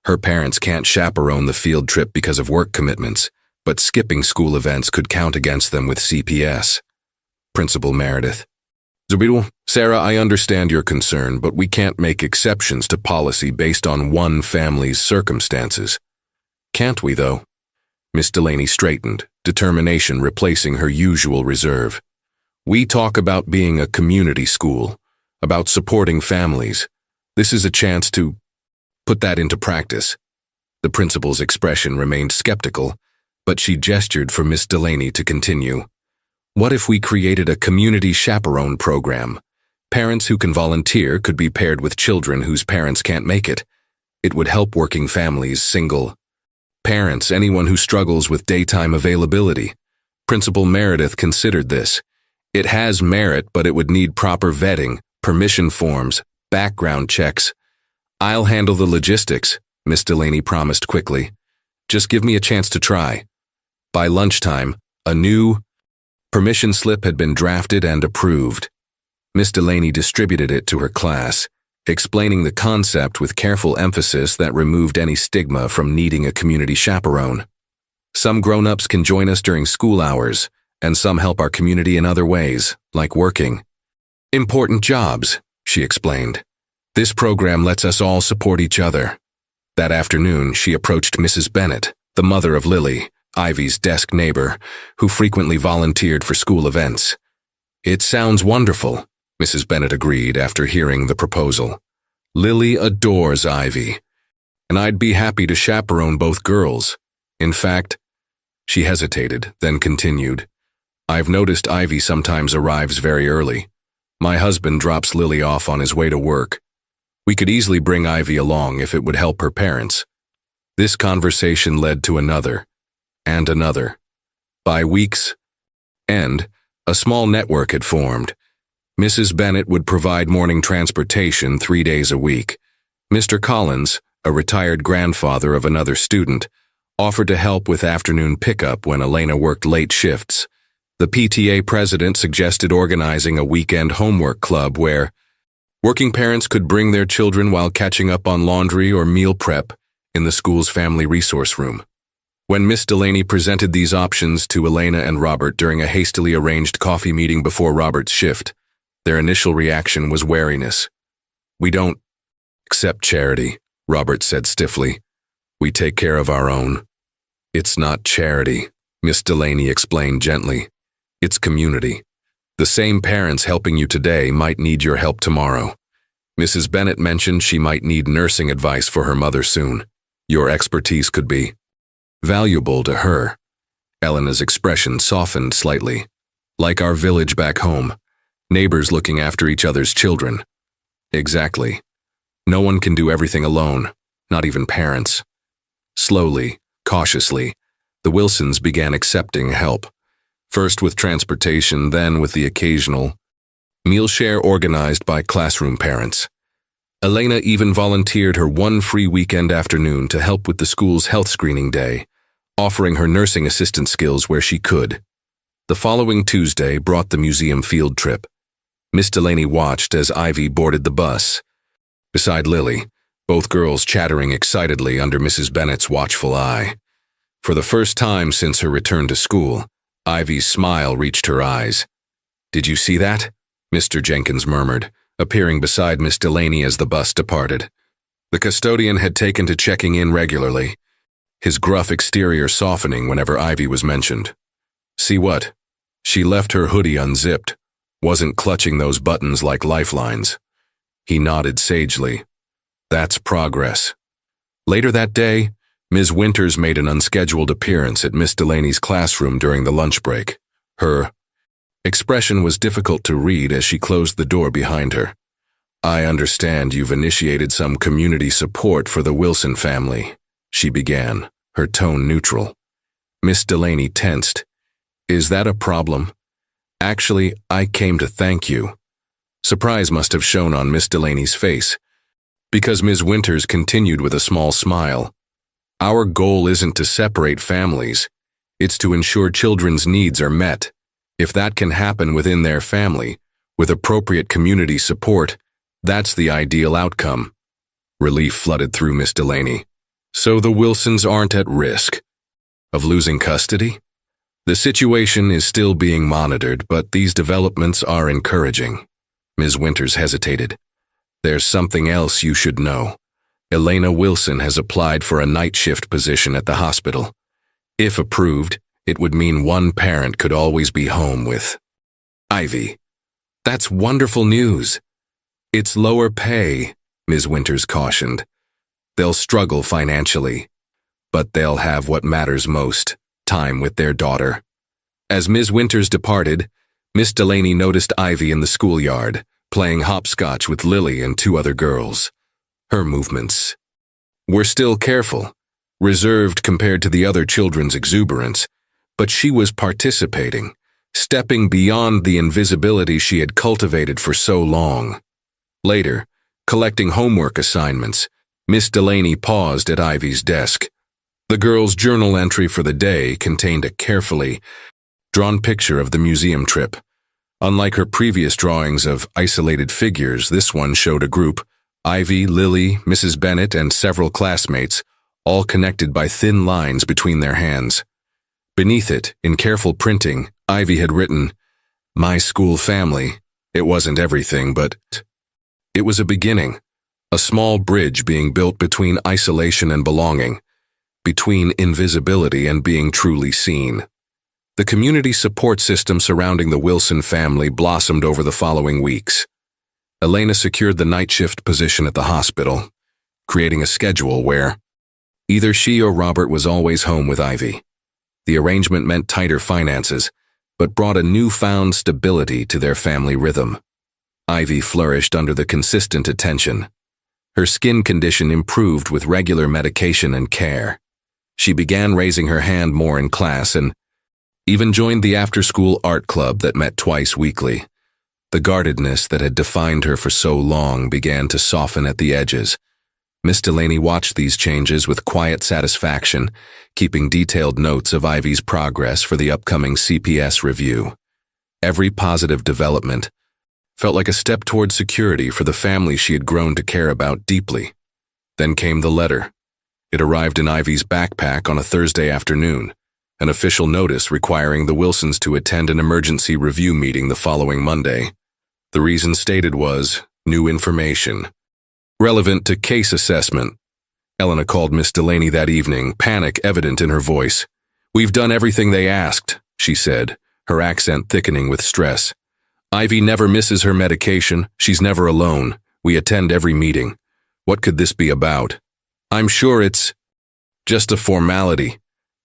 "Her parents can't chaperone the field trip because of work commitments, but skipping school events could count against them with CPS. Principal Meredith: "Sarah, I understand your concern, but we can't make exceptions to policy based on one family's circumstances." "Can't we, though?" Miss Delaney straightened, determination replacing her usual reserve. "We talk about being a community school, about supporting families. This is a chance to put that into practice." The principal's expression remained skeptical, but she gestured for Miss Delaney to continue. "What if we created a community chaperone program? Parents who can volunteer could be paired with children whose parents can't make it. It would help working families, single parents, anyone who struggles with daytime availability." Principal Meredith considered this. "It has merit, but it would need proper vetting, permission forms, background checks." "I'll handle the logistics," Miss Delaney promised quickly. "Just give me a chance to try." By lunchtime, a new permission slip had been drafted and approved. Miss Delaney distributed it to her class, explaining the concept with careful emphasis that removed any stigma from needing a community chaperone. "Some grown-ups can join us during school hours, and some help our community in other ways, like working important jobs," she explained. "This program lets us all support each other." That afternoon, she approached Mrs. Bennett, the mother of Lily, Ivy's desk neighbor, who frequently volunteered for school events. "It sounds wonderful," Mrs. Bennett agreed after hearing the proposal. "Lily adores Ivy, and I'd be happy to chaperone both girls. In fact," she hesitated, then continued, "I've noticed Ivy sometimes arrives very early. My husband drops Lily off on his way to work. We could easily bring Ivy along if it would help her parents." This conversation led to another, and another. By week's end, a small network had formed. Mrs. Bennett would provide morning transportation 3 days a week. Mr. Collins, a retired grandfather of another student, offered to help with afternoon pickup when Elena worked late shifts. The PTA president suggested organizing a weekend homework club where working parents could bring their children while catching up on laundry or meal prep in the school's family resource room. When Miss Delaney presented these options to Elena and Robert during a hastily arranged coffee meeting before Robert's shift, their initial reaction was wariness. "We don't accept charity," Robert said stiffly. "We take care of our own." "It's not charity," Miss Delaney explained gently. "It's community. The same parents helping you today might need your help tomorrow. Mrs. Bennett mentioned she might need nursing advice for her mother soon. Your expertise could be valuable to her." Elena's expression softened slightly. "Like our village back home. Neighbors looking after each other's children." "Exactly. No one can do everything alone, not even parents." Slowly, cautiously, the Wilsons began accepting help. First with transportation, then with the occasional meal share organized by classroom parents. Elena even volunteered her one free weekend afternoon to help with the school's health screening day, offering her nursing assistant skills where she could. The following Tuesday brought the museum field trip. Miss Delaney watched as Ivy boarded the bus. Beside Lily, both girls chattering excitedly under Mrs. Bennett's watchful eye. For the first time since her return to school, Ivy's smile reached her eyes. "Did you see that?" Mr. Jenkins murmured, appearing beside Miss Delaney as the bus departed. The custodian had taken to checking in regularly, his gruff exterior softening whenever Ivy was mentioned. "See what? She left her hoodie unzipped, wasn't clutching those buttons like lifelines." He nodded sagely. "That's progress." Later that day, Ms. Winters made an unscheduled appearance at Miss Delaney's classroom during the lunch break. Her expression was difficult to read as she closed the door behind her. "I understand you've initiated some community support for the Wilson family," she began, her tone neutral. Miss Delaney tensed. "Is that a problem?" "Actually, I came to thank you." Surprise must have shown on Miss Delaney's face, because Ms. Winters continued with a small smile. Our goal isn't to separate families. It's to ensure children's needs are met. If that can happen within their family, with appropriate community support, that's the ideal outcome. Relief flooded through Miss Delaney. So the Wilsons aren't at risk of losing custody? The situation is still being monitored, but these developments are encouraging. Ms. Winters hesitated. There's something else you should know. Elena Wilson has applied for a night shift position at the hospital. If approved, it would mean one parent could always be home with Ivy. That's wonderful news. It's lower pay, Ms. Winters cautioned. They'll struggle financially, but they'll have what matters most, time with their daughter. As Ms. Winters departed, Miss Delaney noticed Ivy in the schoolyard, playing hopscotch with Lily and two other girls. Her movements were still careful, reserved compared to the other children's exuberance, but she was participating, stepping beyond the invisibility she had cultivated for so long. Later, collecting homework assignments, Miss Delaney paused at Ivy's desk. The girl's journal entry for the day contained a carefully drawn picture of the museum trip. Unlike her previous drawings of isolated figures, this one showed a group, Ivy, Lily, Mrs. Bennett, and several classmates, all connected by thin lines between their hands. Beneath it, in careful printing, Ivy had written, "My school family. It wasn't everything, but it was a beginning, a small bridge being built between isolation and belonging, between invisibility and being truly seen." The community support system surrounding the Wilson family blossomed over the following weeks. Elena secured the night shift position at the hospital, creating a schedule where either she or Robert was always home with Ivy. The arrangement meant tighter finances, but brought a newfound stability to their family rhythm. Ivy flourished under the consistent attention. Her skin condition improved with regular medication and care. She began raising her hand more in class and even joined the after-school art club that met twice weekly. The guardedness that had defined her for so long began to soften at the edges. Miss Delaney watched these changes with quiet satisfaction, keeping detailed notes of Ivy's progress for the upcoming CPS review. Every positive development felt like a step toward security for the family she had grown to care about deeply. Then came the letter. It arrived in Ivy's backpack on a Thursday afternoon, an official notice requiring the Wilsons to attend an emergency review meeting the following Monday. The reason stated was new information relevant to case assessment. Elena called Miss Delaney that evening, panic evident in her voice. "We've done everything they asked," she said, her accent thickening with stress. "Ivy never misses her medication. She's never alone. We attend every meeting. What could this be about?" "I'm sure it's just a formality,"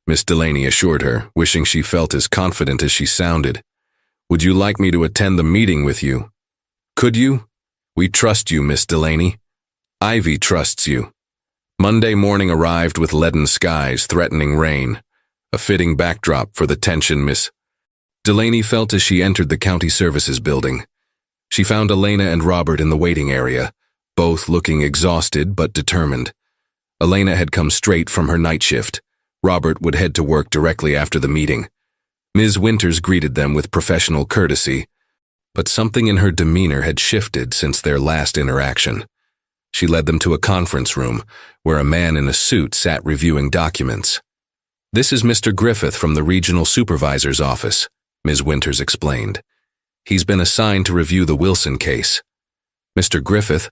Miss Delaney assured her, wishing she felt as confident as she sounded. "Would you like me to attend the meeting with you?" "Could you? We trust you, Miss Delaney. Ivy trusts you." Monday morning arrived with leaden skies threatening rain, a fitting backdrop for the tension Miss Delaney felt as she entered the county services building. She found Elena and Robert in the waiting area, both looking exhausted but determined. Elena had come straight from her night shift. Robert would head to work directly after the meeting. Ms. Winters greeted them with professional courtesy, but something in her demeanor had shifted since their last interaction. She led them to a conference room, where a man in a suit sat reviewing documents. "This is Mr. Griffith from the regional supervisor's office," Ms. Winters explained. "He's been assigned to review the Wilson case." Mr. Griffith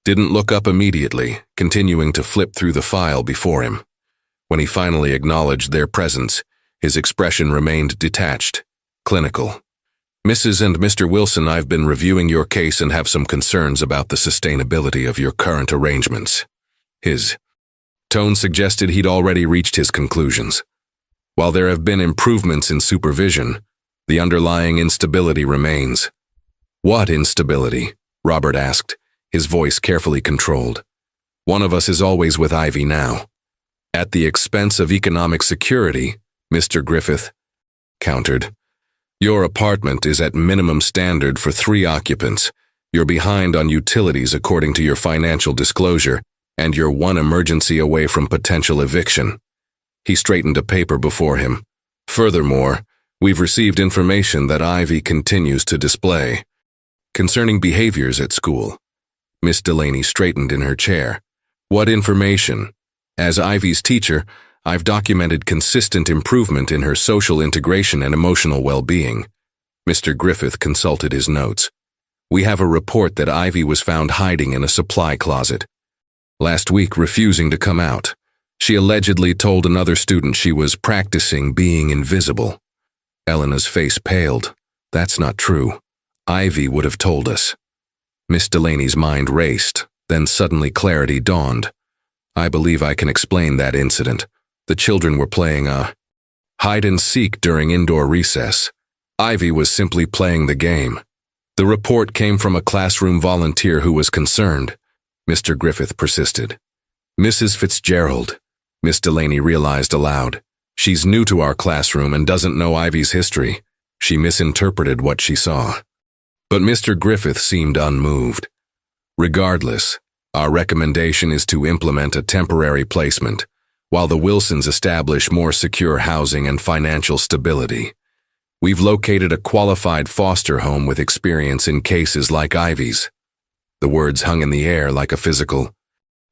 didn't look up immediately, continuing to flip through the file before him. When he finally acknowledged their presence, his expression remained detached, clinical. "Mrs. and Mr. Wilson, I've been reviewing your case and have some concerns about the sustainability of your current arrangements." His tone suggested he'd already reached his conclusions. While there have been improvements in supervision, the underlying instability remains. "What instability?" Robert asked, his voice carefully controlled. "One of us is always with Ivy now." "At the expense of economic security," Mr. Griffith countered. "Your apartment is at minimum standard for 3 occupants, You're behind on utilities according to your financial disclosure, and you're one emergency away from potential eviction. He straightened a paper before him. Furthermore, we've received information that Ivy continues to display concerning behaviors at school. Miss Delaney straightened in her chair. What information? As Ivy's teacher, I've documented consistent improvement in her social integration and emotional well-being. Mr. Griffith consulted his notes. We have a report that Ivy was found hiding in a supply closet. Last week, refusing to come out. She allegedly told another student she was practicing being invisible. Elena's face paled. That's not true. Ivy would have told us. Miss Delaney's mind raced, then suddenly clarity dawned. I believe I can explain that incident. The children were playing hide-and-seek during indoor recess. Ivy was simply playing the game. The report came from a classroom volunteer who was concerned. Mr. Griffith persisted. Mrs. Fitzgerald, Miss Delaney realized aloud. She's new to our classroom and doesn't know Ivy's history. She misinterpreted what she saw. But Mr. Griffith seemed unmoved. Regardless, our recommendation is to implement a temporary placement, while the Wilsons establish more secure housing and financial stability. We've located a qualified foster home with experience in cases like Ivy's. The words hung in the air like a physical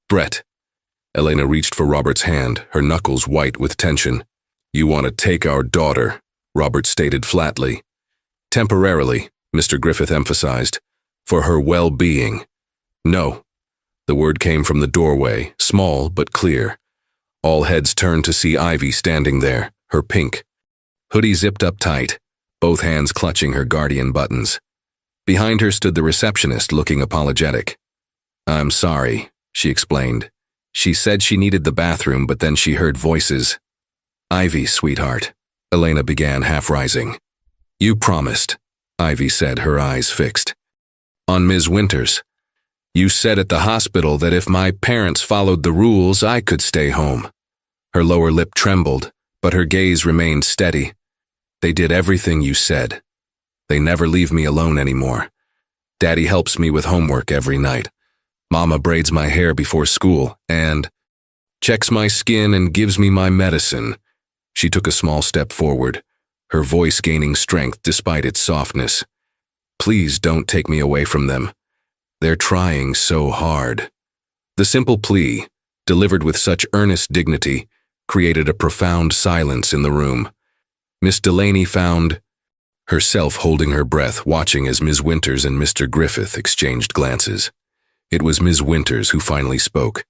threat. Elena reached for Robert's hand, her knuckles white with tension. You want to take our daughter, Robert stated flatly. Temporarily, Mr. Griffith emphasized, for her well-being. No. The word came from the doorway, small but clear. All heads turned to see Ivy standing there, her pink hoodie zipped up tight, both hands clutching her guardian buttons. Behind her stood the receptionist, looking apologetic. I'm sorry, she explained. She said she needed the bathroom, but then she heard voices. Ivy, sweetheart, Elena began, half rising. You promised, Ivy said, her eyes fixed on Ms. Winters. You said at the hospital that if my parents followed the rules, I could stay home. Her lower lip trembled, but her gaze remained steady. They did everything you said. They never leave me alone anymore. Daddy helps me with homework every night. Mama braids my hair before school and checks my skin and gives me my medicine. She took a small step forward, her voice gaining strength despite its softness. Please don't take me away from them. They're trying so hard. The simple plea, delivered with such earnest dignity, created a profound silence in the room. Miss Delaney found herself holding her breath, watching as Ms. Winters and Mr. Griffith exchanged glances. It was Ms. Winters who finally spoke.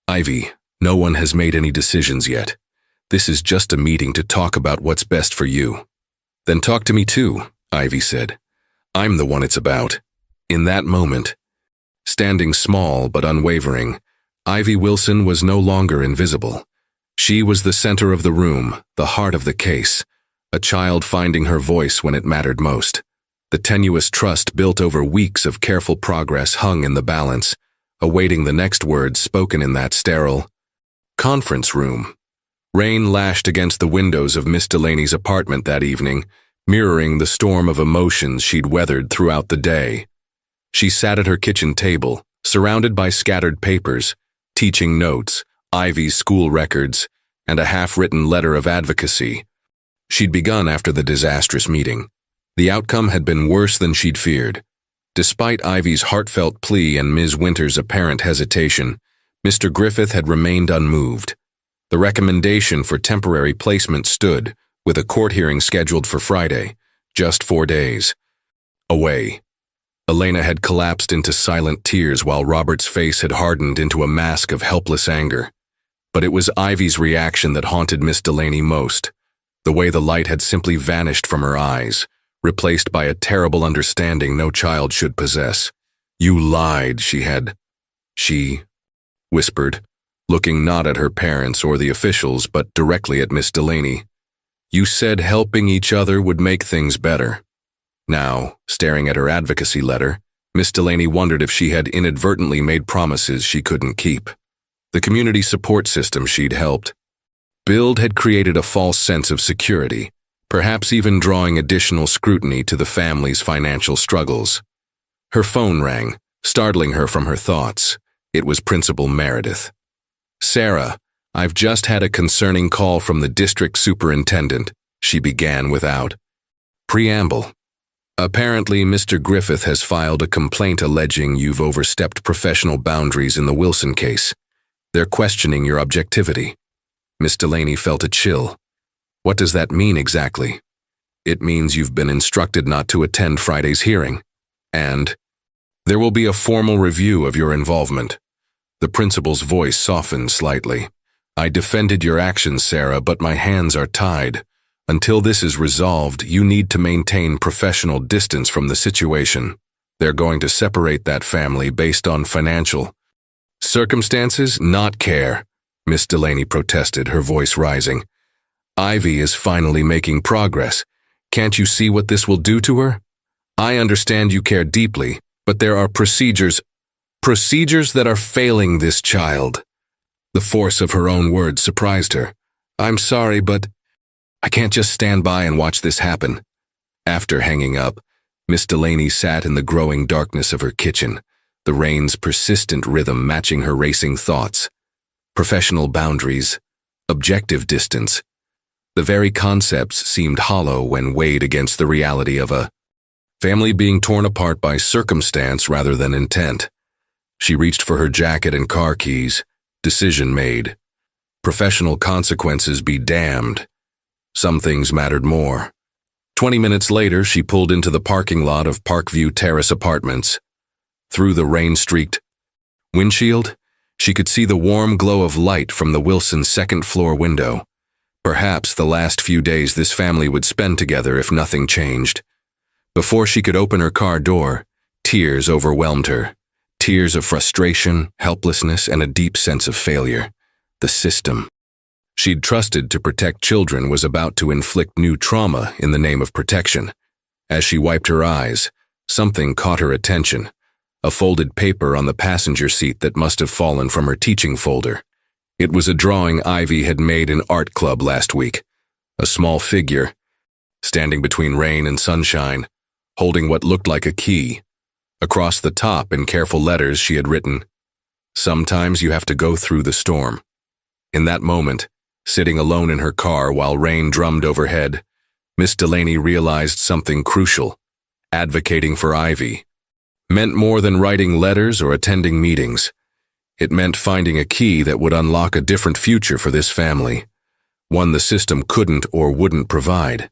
Ivy, no one has made any decisions yet. This is just a meeting to talk about what's best for you. Then talk to me too, Ivy said. I'm the one it's about. In that moment, standing small but unwavering, Ivy Wilson was no longer invisible. She was the center of the room, the heart of the case, a child finding her voice when it mattered most. The tenuous trust built over weeks of careful progress hung in the balance, awaiting the next words spoken in that sterile conference room. Rain lashed against the windows of Miss Delaney's apartment that evening, mirroring the storm of emotions she'd weathered throughout the day. She sat at her kitchen table, surrounded by scattered papers, teaching notes, Ivy's school records, and a half-written letter of advocacy. She'd begun after the disastrous meeting. The outcome had been worse than she'd feared. Despite Ivy's heartfelt plea and Ms. Winters' apparent hesitation, Mr. Griffith had remained unmoved. The recommendation for temporary placement stood, with a court hearing scheduled for Friday, just 4 days away. Elena had collapsed into silent tears while Robert's face had hardened into a mask of helpless anger. But it was Ivy's reaction that haunted Miss Delaney most, the way the light had simply vanished from her eyes, replaced by a terrible understanding no child should possess. You lied, she whispered, looking not at her parents or the officials but directly at Miss Delaney. You said helping each other would make things better. Now, staring at her advocacy letter, Miss Delaney wondered if she had inadvertently made promises she couldn't keep. The community support system she'd helped build had created a false sense of security, perhaps even drawing additional scrutiny to the family's financial struggles. Her phone rang, startling her from her thoughts. It was Principal Meredith. "Sarah, I've just had a concerning call from the district superintendent," she began without preamble. "Apparently, Mr. Griffith has filed a complaint alleging you've overstepped professional boundaries in the Wilson case. They're questioning your objectivity." Miss Delaney felt a chill. "What does that mean exactly?" "It means you've been instructed not to attend Friday's hearing. And there will be a formal review of your involvement." The principal's voice softened slightly. "I defended your actions, Sarah, but my hands are tied. Until this is resolved, you need to maintain professional distance from the situation. They're going to separate that family based on financial circumstances, not care," Miss Delaney protested, her voice rising. "Ivy is finally making progress. Can't you see what this will do to her? I understand you care deeply, but there are procedures that are failing this child." The force of her own words surprised her. "I'm sorry, but I can't just stand by and watch this happen." After hanging up, Miss Delaney sat in the growing darkness of her kitchen, the rain's persistent rhythm matching her racing thoughts. Professional boundaries, objective distance. The very concepts seemed hollow when weighed against the reality of a family being torn apart by circumstance rather than intent. She reached for her jacket and car keys. Decision made. Professional consequences be damned. Some things mattered more. 20 minutes later, she pulled into the parking lot of Parkview Terrace Apartments. Through the rain-streaked windshield, she could see the warm glow of light from the Wilson second-floor window. Perhaps the last few days this family would spend together if nothing changed. Before she could open her car door, tears overwhelmed her. Tears of frustration, helplessness, and a deep sense of failure. The system she'd trusted to protect children was about to inflict new trauma in the name of protection. As she wiped her eyes, something caught her attention. A folded paper on the passenger seat that must have fallen from her teaching folder. It was a drawing Ivy had made in art club last week. A small figure, standing between rain and sunshine, holding what looked like a key. Across the top, in careful letters, she had written, "Sometimes you have to go through the storm." In that moment, sitting alone in her car while rain drummed overhead, Miss Delaney realized something crucial. Advocating for Ivy meant more than writing letters or attending meetings. It meant finding a key that would unlock a different future for this family, one the system couldn't or wouldn't provide.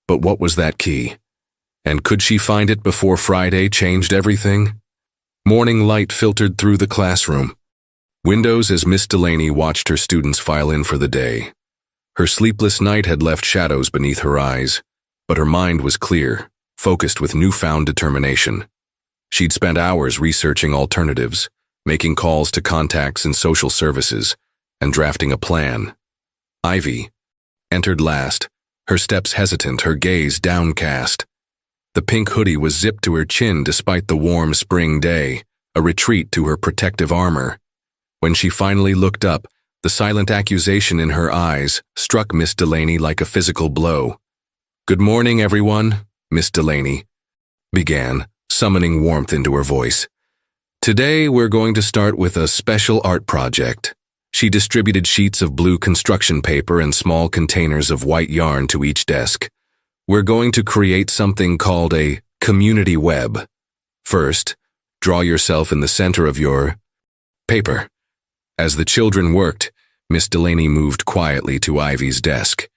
But what was that key? And could she find it before Friday changed everything? Morning light filtered through the classroom. Windows as Miss Delaney watched her students file in for the day. Her sleepless night had left shadows beneath her eyes, but her mind was clear, focused with newfound determination. She'd spent hours researching alternatives, making calls to contacts in social services, and drafting a plan. Ivy entered last, her steps hesitant, her gaze downcast. The pink hoodie was zipped to her chin despite the warm spring day, a retreat to her protective armor. When she finally looked up, the silent accusation in her eyes struck Miss Delaney like a physical blow. "Good morning, everyone," Miss Delaney began, summoning warmth into her voice. "Today we're going to start with a special art project." She distributed sheets of blue construction paper and small containers of white yarn to each desk. "We're going to create something called a community web. First, draw yourself in the center of your paper." As the children worked, Miss Delaney moved quietly to Ivy's desk.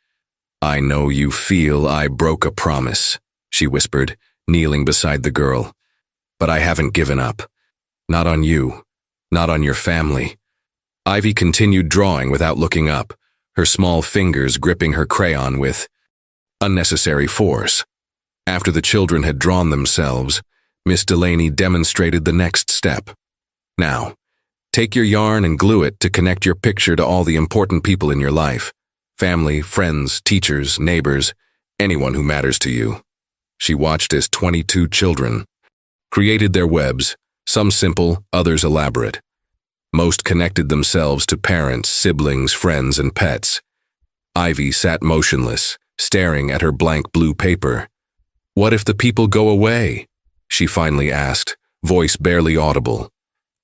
"I know you feel I broke a promise," she whispered, kneeling beside the girl. "But I haven't given up. Not on you. Not on your family." Ivy continued drawing without looking up, her small fingers gripping her crayon with unnecessary force. After the children had drawn themselves, Miss Delaney demonstrated the next step. "Now, take your yarn and glue it to connect your picture to all the important people in your life. Family, friends, teachers, neighbors, anyone who matters to you." She watched as 22 children created their webs, some simple, others elaborate. Most connected themselves to parents, siblings, friends, and pets. Ivy sat motionless, staring at her blank blue paper. "What if the people go away?" she finally asked, voice barely audible.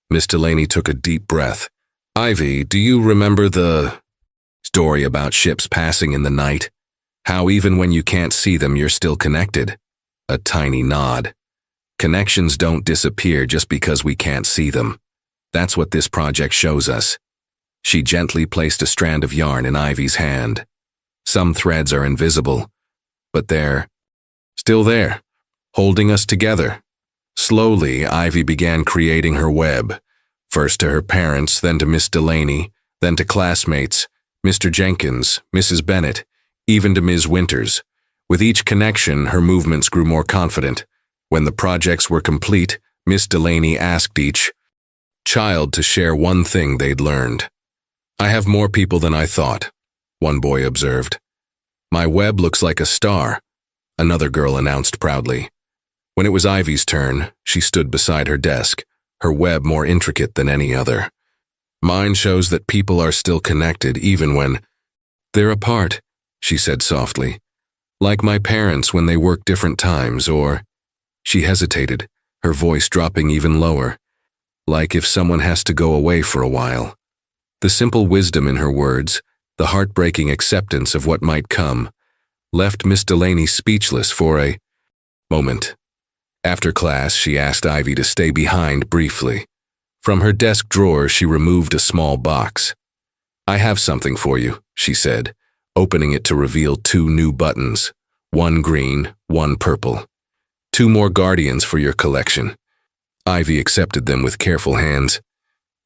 Miss Delaney took a deep breath. "Ivy, do you remember the story about ships passing in the night? How even when you can't see them, you're still connected?" A tiny nod. "Connections don't disappear just because we can't see them. That's what this project shows us." She gently placed a strand of yarn in Ivy's hand. "Some threads are invisible, but they're still there, holding us together." Slowly, Ivy began creating her web, first to her parents, then to Miss Delaney, then to classmates, Mr. Jenkins, Mrs. Bennett, even to Ms. Winters. With each connection, her movements grew more confident. When the projects were complete, Miss Delaney asked each child to share one thing they'd learned. "I have more people than I thought," one boy observed. "My web looks like a star," another girl announced proudly. When it was Ivy's turn, she stood beside her desk, her web more intricate than any other. "Mine shows that people are still connected even when they're apart," she said softly. "Like my parents when they work different times, or—" She hesitated, her voice dropping even lower. "Like if someone has to go away for a while." The simple wisdom in her words, the heartbreaking acceptance of what might come, left Miss Delaney speechless for a moment. After class, she asked Ivy to stay behind briefly. From her desk drawer, she removed a small box. "I have something for you," she said, opening it to reveal 2 new buttons, one green, one purple. "2 more guardians for your collection." Ivy accepted them with careful hands.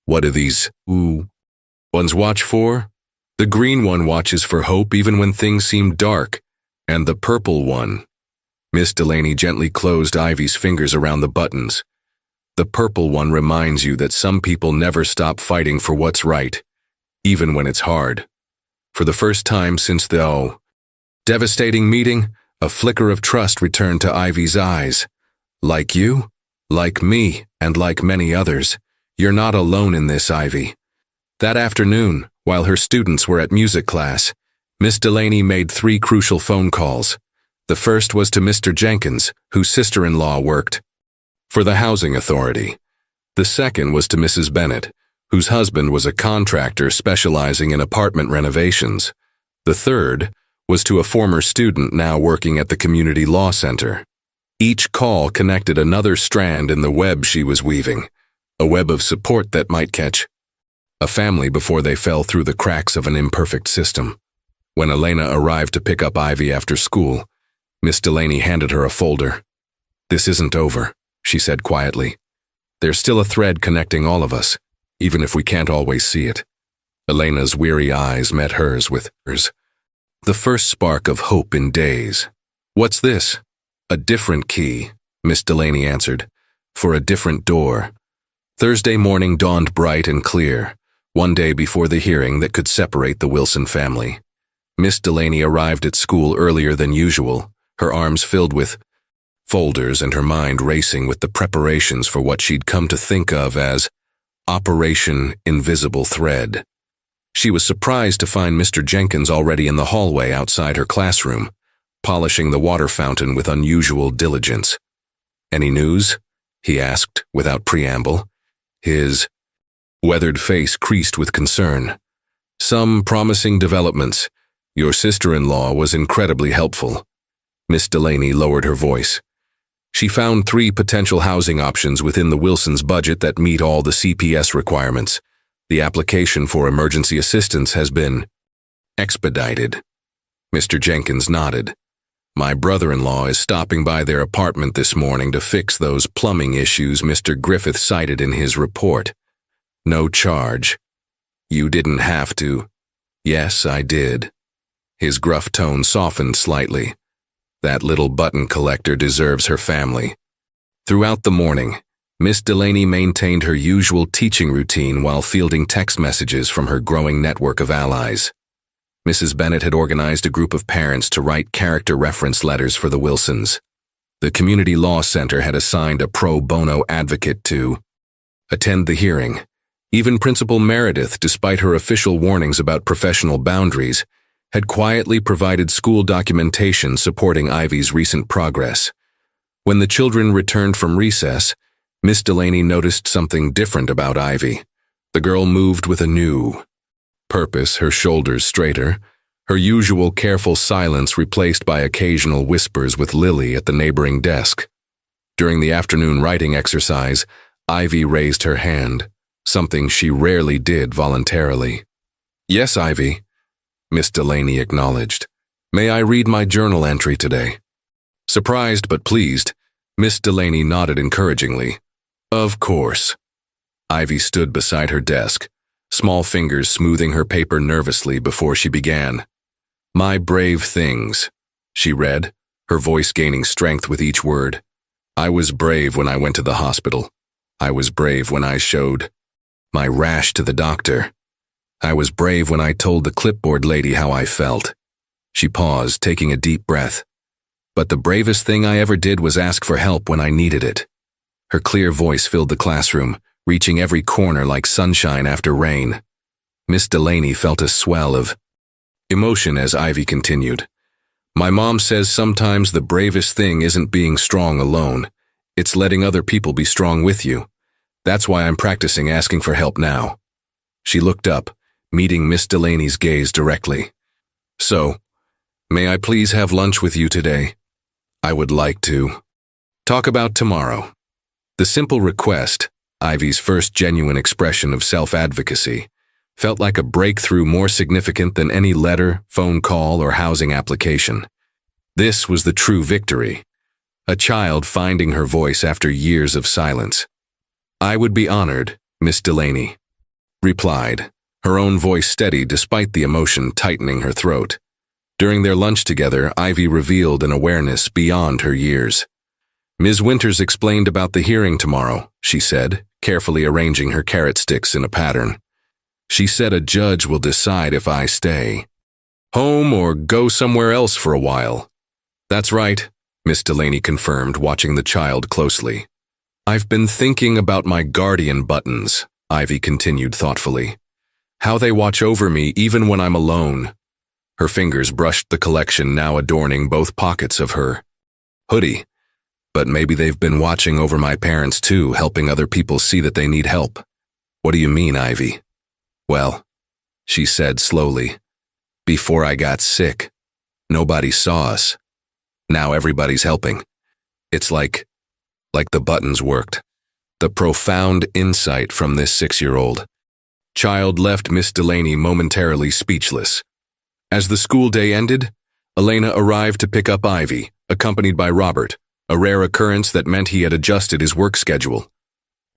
"What do these ones watch for?" "The green one watches for hope even when things seem dark, and the purple one—" Miss Delaney gently closed Ivy's fingers around the buttons. "The purple one reminds you that some people never stop fighting for what's right, even when it's hard." For the first time since the devastating meeting, a flicker of trust returned to Ivy's eyes. "Like you, like me, and like many others, you're not alone in this, Ivy." That afternoon, while her students were at music class, Miss Delaney made 3 crucial phone calls. The first was to Mr. Jenkins, whose sister-in-law worked for the housing authority. The second was to Mrs. Bennett, whose husband was a contractor specializing in apartment renovations. The third was to a former student now working at the community law center. Each call connected another strand in the web she was weaving, a web of support that might catch a family before they fell through the cracks of an imperfect system. When Elena arrived to pick up Ivy after school, Miss Delaney handed her a folder. "This isn't over," she said quietly. "There's still a thread connecting all of us, even if we can't always see it." Elena's weary eyes met hers with hers. The first spark of hope in days. "What's this?" "A different key," Miss Delaney answered, "for a different door." Thursday morning dawned bright and clear, one day before the hearing that could separate the Wilson family. Miss Delaney arrived at school earlier than usual, her arms filled with folders and her mind racing with the preparations for what she'd come to think of as Operation Invisible Thread. She was surprised to find Mr. Jenkins already in the hallway outside her classroom, polishing the water fountain with unusual diligence. "Any news?" he asked without preamble. His weathered face creased with concern. "Some promising developments. Your sister-in-law was incredibly helpful." Miss Delaney lowered her voice. She found 3 potential housing options within the Wilsons' budget that meet all the CPS requirements. The application for emergency assistance has been expedited. Mr. Jenkins nodded. "My brother-in-law is stopping by their apartment this morning to fix those plumbing issues Mr. Griffith cited in his report. No charge." "You didn't have to." "Yes, I did." His gruff tone softened slightly. "That little button collector deserves her family." Throughout the morning, Miss Delaney maintained her usual teaching routine while fielding text messages from her growing network of allies. Mrs. Bennett had organized a group of parents to write character reference letters for the Wilsons. The Community Law Center had assigned a pro bono advocate to attend the hearing. Even Principal Meredith, despite her official warnings about professional boundaries, had quietly provided school documentation supporting Ivy's recent progress. When the children returned from recess, Miss Delaney noticed something different about Ivy. The girl moved with a new purpose, her shoulders straighter, her usual careful silence replaced by occasional whispers with Lily at the neighboring desk. During the afternoon writing exercise, Ivy raised her hand, something she rarely did voluntarily. "Yes, Ivy," Miss Delaney acknowledged. "May I read my journal entry today?" Surprised but pleased, Miss Delaney nodded encouragingly. "Of course." Ivy stood beside her desk, small fingers smoothing her paper nervously before she began. "My brave things," she read, her voice gaining strength with each word. "I was brave when I went to the hospital. I was brave when I showed my rash to the doctor. I was brave when I told the clipboard lady how I felt." She paused, taking a deep breath. "But the bravest thing I ever did was ask for help when I needed it." Her clear voice filled the classroom, reaching every corner like sunshine after rain. Miss Delaney felt a swell of emotion as Ivy continued. "My mom says sometimes the bravest thing isn't being strong alone. It's letting other people be strong with you. That's why I'm practicing asking for help now." She looked up, meeting Miss Delaney's gaze directly. "So, may I please have lunch with you today? I would like to talk about tomorrow." The simple request, Ivy's first genuine expression of self-advocacy, felt like a breakthrough more significant than any letter, phone call, or housing application. This was the true victory. A child finding her voice after years of silence. "I would be honored," Miss Delaney replied, her own voice steady despite the emotion tightening her throat. During their lunch together, Ivy revealed an awareness beyond her years. "Ms. Winters explained about the hearing tomorrow," she said, carefully arranging her carrot sticks in a pattern. "She said a judge will decide if I stay home or go somewhere else for a while." "That's right," Miss Delaney confirmed, watching the child closely. "I've been thinking about my guardian buttons," Ivy continued thoughtfully. "How they watch over me even when I'm alone." Her fingers brushed the collection now adorning both pockets of her hoodie. "But maybe they've been watching over my parents too, helping other people see that they need help." "What do you mean, Ivy?" "Well," she said slowly, "before I got sick, nobody saw us. Now everybody's helping. It's like the buttons worked." The profound insight from this 6-year-old child left Miss Delaney momentarily speechless. As the school day ended, Elena arrived to pick up Ivy, accompanied by Robert, a rare occurrence that meant he had adjusted his work schedule.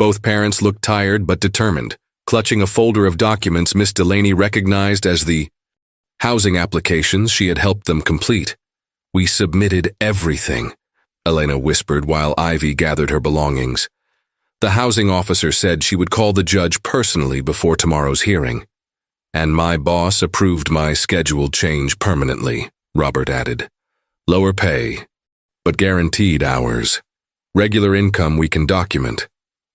Both parents looked tired but determined, clutching a folder of documents Miss Delaney recognized as the housing applications she had helped them complete. "We submitted everything," Elena whispered while Ivy gathered her belongings. "The housing officer said she would call the judge personally before tomorrow's hearing. And my boss approved my schedule change permanently," Robert added. "Lower pay, but guaranteed hours. Regular income we can document."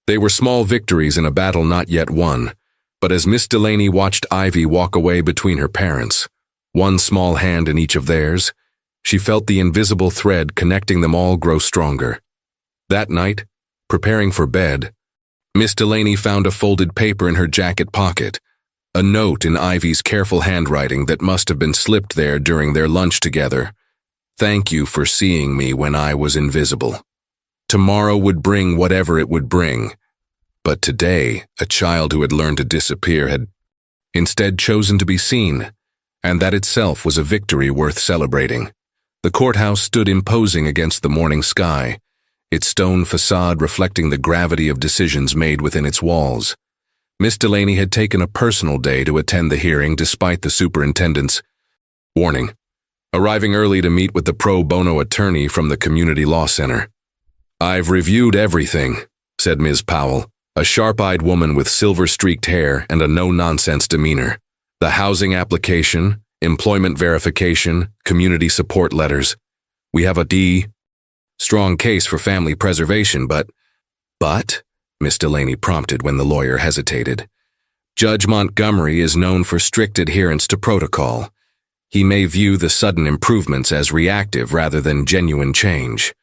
They were small victories in a battle not yet won, but as Miss Delaney watched Ivy walk away between her parents, one small hand in each of theirs, she felt the invisible thread connecting them all grow stronger. That night, preparing for bed, Miss Delaney found a folded paper in her jacket pocket, a note in Ivy's careful handwriting that must have been slipped there during their lunch together. "Thank you for seeing me when I was invisible. Tomorrow would bring whatever it would bring, but today a child who had learned to disappear had instead chosen to be seen, and that itself was a victory worth celebrating." The courthouse stood imposing against the morning sky, its stone facade reflecting the gravity of decisions made within its walls. Miss Delaney had taken a personal day to attend the hearing despite the superintendent's warning, arriving early to meet with the pro bono attorney from the community law center. "I've reviewed everything," said Ms. Powell, a sharp-eyed woman with silver-streaked hair and a no-nonsense demeanor. "The housing application, employment verification, community support letters. We have a strong case for family preservation, but..." Miss Delaney prompted when the lawyer hesitated. "Judge Montgomery is known for strict adherence to protocol. He may view the sudden improvements as reactive rather than genuine change."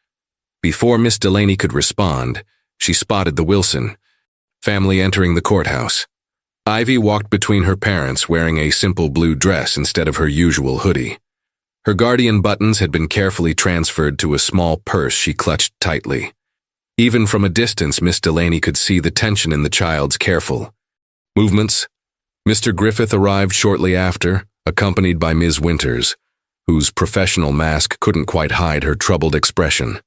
Before Miss Delaney could respond, she spotted the Wilson family entering the courthouse. Ivy walked between her parents wearing a simple blue dress instead of her usual hoodie. Her guardian buttons had been carefully transferred to a small purse she clutched tightly. Even from a distance, Miss Delaney could see the tension in the child's careful movements. Mr. Griffith arrived shortly after, accompanied by Ms. Winters, whose professional mask couldn't quite hide her troubled expression.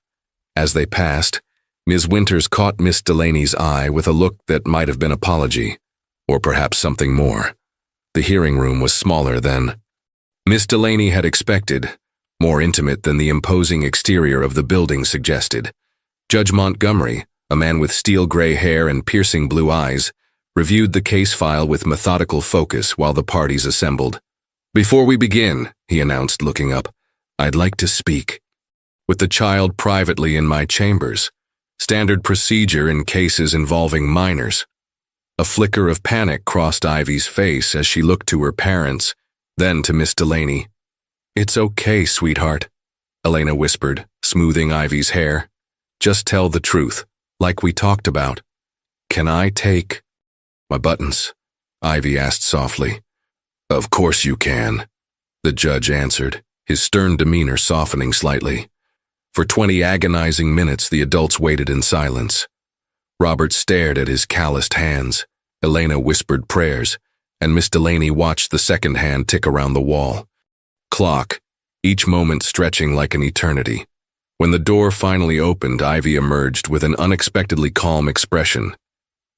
As they passed, Ms. Winters caught Miss Delaney's eye with a look that might have been apology, or perhaps something more. The hearing room was smaller than Miss Delaney had expected, more intimate than the imposing exterior of the building suggested. Judge Montgomery, a man with steel-gray hair and piercing blue eyes, reviewed the case file with methodical focus while the parties assembled. "Before we begin," he announced, looking up, "I'd like to speak with the child privately in my chambers. Standard procedure in cases involving minors." A flicker of panic crossed Ivy's face as she looked to her parents, then to Miss Delaney. "It's okay, sweetheart," Elena whispered, smoothing Ivy's hair. "Just tell the truth, like we talked about." "Can I take my buttons?" Ivy asked softly. "Of course you can," the judge answered, his stern demeanor softening slightly. For 20 agonizing minutes, the adults waited in silence. Robert stared at his calloused hands. Elena whispered prayers, and Miss Delaney watched the second hand tick around the wall. Clock, each moment stretching like an eternity. When the door finally opened, Ivy emerged with an unexpectedly calm expression.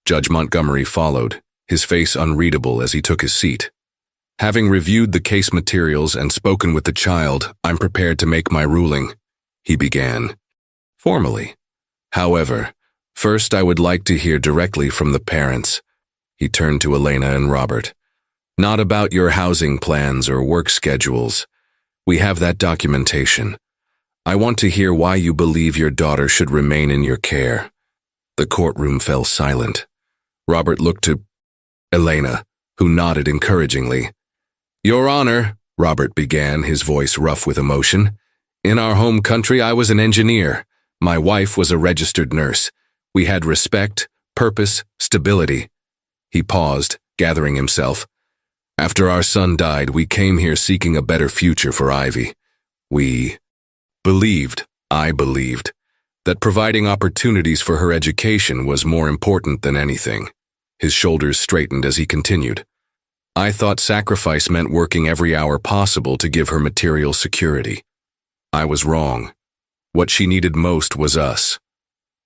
Judge Montgomery followed, his face unreadable as he took his seat. "Having reviewed the case materials and spoken with the child, I'm prepared to make my ruling," he began, formally. "However, first I would like to hear directly from the parents." He turned to Elena and Robert. "Not about your housing plans or work schedules. We have that documentation. I want to hear why you believe your daughter should remain in your care." The courtroom fell silent. Robert looked to Elena, who nodded encouragingly. "Your Honor," Robert began, his voice rough with emotion, "in our home country I was an engineer. My wife was a registered nurse. We had respect, purpose, stability." He paused, gathering himself. "After our son died, we came here seeking a better future for Ivy. I believed, that providing opportunities for her education was more important than anything." His shoulders straightened as he continued. "I thought sacrifice meant working every hour possible to give her material security. I was wrong. What she needed most was us.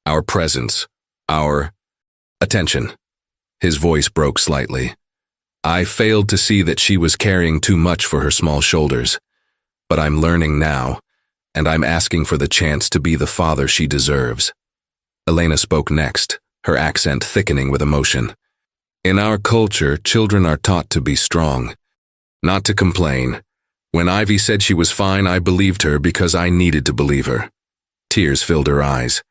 Our presence, our attention." His voice broke slightly. "I failed to see that she was carrying too much for her small shoulders. But I'm learning now, and I'm asking for the chance to be the father she deserves." Elena spoke next, her accent thickening with emotion. "In our culture, children are taught to be strong, not to complain. When Ivy said she was fine, I believed her because I needed to believe her." Tears filled her eyes.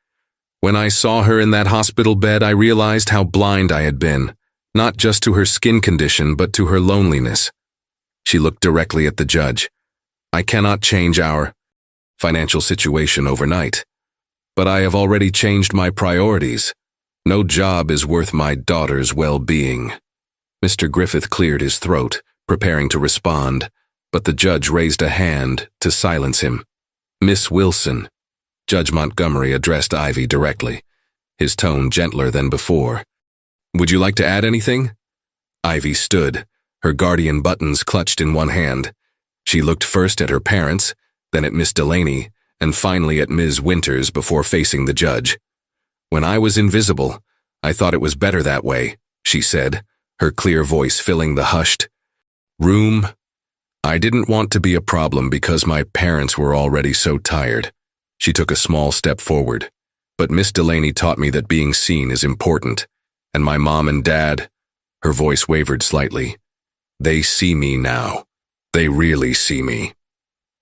"When I saw her in that hospital bed, I realized how blind I had been, not just to her skin condition, but to her loneliness." She looked directly at the judge. "I cannot change our financial situation overnight, but I have already changed my priorities. No job is worth my daughter's well-being." Mr. Griffith cleared his throat, preparing to respond, but the judge raised a hand to silence him. "Miss Wilson," Judge Montgomery addressed Ivy directly, his tone gentler than before. "Would you like to add anything?" Ivy stood, her guardian buttons clutched in one hand. She looked first at her parents, then at Miss Delaney, and finally at Ms. Winters before facing the judge. "When I was invisible, I thought it was better that way," she said, her clear voice filling the hushed room. "I didn't want to be a problem because my parents were already so tired." She took a small step forward. "But Miss Delaney taught me that being seen is important. And my mom and dad," her voice wavered slightly, "they see me now. They really see me."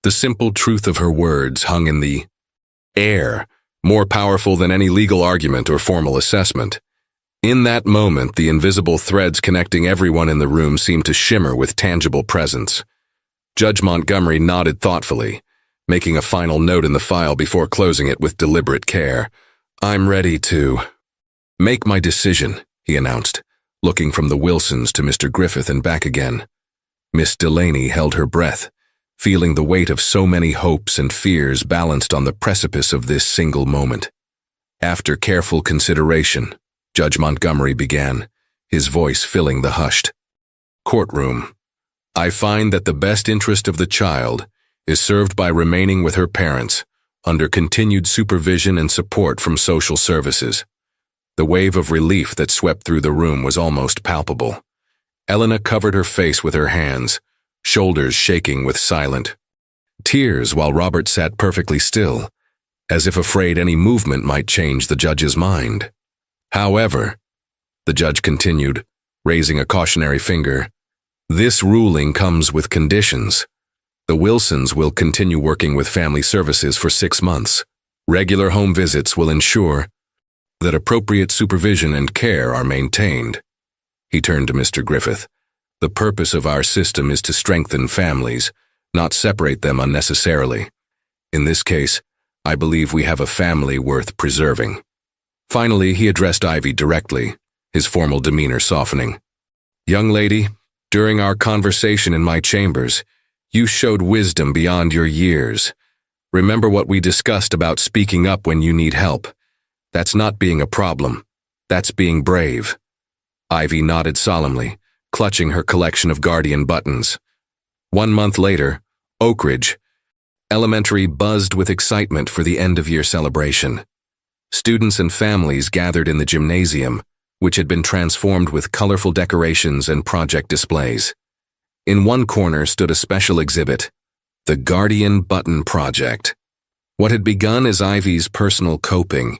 The simple truth of her words hung in the air, more powerful than any legal argument or formal assessment. In that moment, the invisible threads connecting everyone in the room seemed to shimmer with tangible presence. Judge Montgomery nodded thoughtfully, making a final note in the file before closing it with deliberate care. "I'm ready to "Make my decision," he announced, looking from the Wilsons to Mr. Griffith and back again. Miss Delaney held her breath, feeling the weight of so many hopes and fears balanced on the precipice of this single moment. After careful consideration, Judge Montgomery began, his voice filling the hushed courtroom. "I find that the best interest of the child is served by remaining with her parents, under continued supervision and support from social services." The wave of relief that swept through the room was almost palpable. Elena covered her face with her hands, shoulders shaking with silent tears, while Robert sat perfectly still, as if afraid any movement might change the judge's mind. "However," the judge continued, raising a cautionary finger, "this ruling comes with conditions. The Wilsons will continue working with family services for 6 months. Regular home visits will ensure that appropriate supervision and care are maintained." He turned to Mr. Griffith. "The purpose of our system is to strengthen families, not separate them unnecessarily. In this case, I believe we have a family worth preserving." Finally, he addressed Ivy directly, his formal demeanor softening. "Young lady, during our conversation in my chambers, you showed wisdom beyond your years. Remember what we discussed about speaking up when you need help. That's not being a problem. That's being brave." Ivy nodded solemnly, clutching her collection of Guardian buttons. 1 month later, Oak Ridge Elementary buzzed with excitement for the end-of-year celebration. Students and families gathered in the gymnasium, which had been transformed with colorful decorations and project displays. In one corner stood a special exhibit, the Guardian Button Project. What had begun as Ivy's personal coping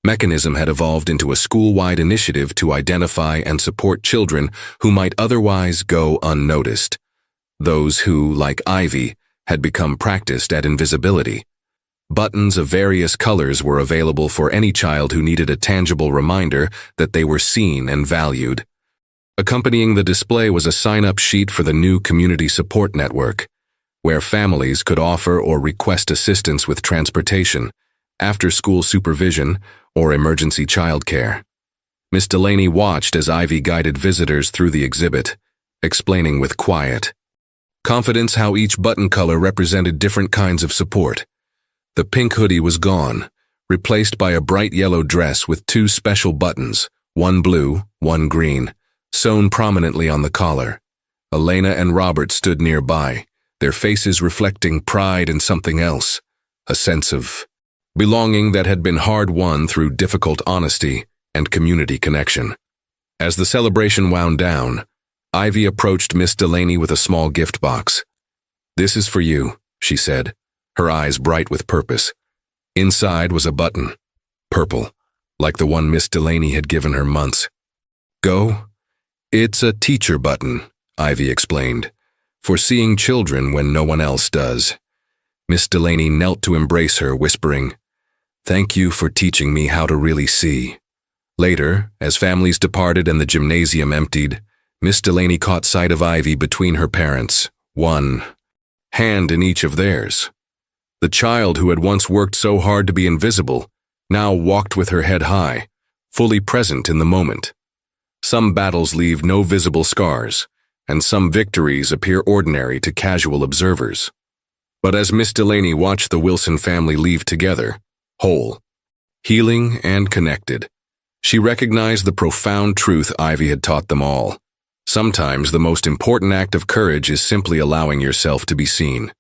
mechanism had evolved into a school-wide initiative to identify and support children who might otherwise go unnoticed. Those who, like Ivy, had become practiced at invisibility. Buttons of various colors were available for any child who needed a tangible reminder that they were seen and valued. Accompanying the display was a sign-up sheet for the new Community Support Network, where families could offer or request assistance with transportation, after-school supervision, or emergency childcare. Miss Delaney watched as Ivy guided visitors through the exhibit, explaining with quiet confidence how each button color represented different kinds of support. The pink hoodie was gone, replaced by a bright yellow dress with 2 special buttons, one blue, one green, sewn prominently on the collar. Elena and Robert stood nearby, their faces reflecting pride and something else, a sense of belonging that had been hard-won through difficult honesty and community connection. As the celebration wound down, Ivy approached Miss Delaney with a small gift box. "This is for you," she said, her eyes bright with purpose. Inside was a button, purple, like the one Miss Delaney had given her months. "Go." "It's a teacher button," Ivy explained, "for seeing children when no one else does." Miss Delaney knelt to embrace her, whispering, "Thank you for teaching me how to really see." Later, as families departed and the gymnasium emptied, Miss Delaney caught sight of Ivy between her parents, one hand in each of theirs. The child who had once worked so hard to be invisible now walked with her head high, fully present in the moment. Some battles leave no visible scars, and some victories appear ordinary to casual observers. But as Miss Delaney watched the Wilson family leave together, whole, healing, and connected, she recognized the profound truth Ivy had taught them all. Sometimes the most important act of courage is simply allowing yourself to be seen.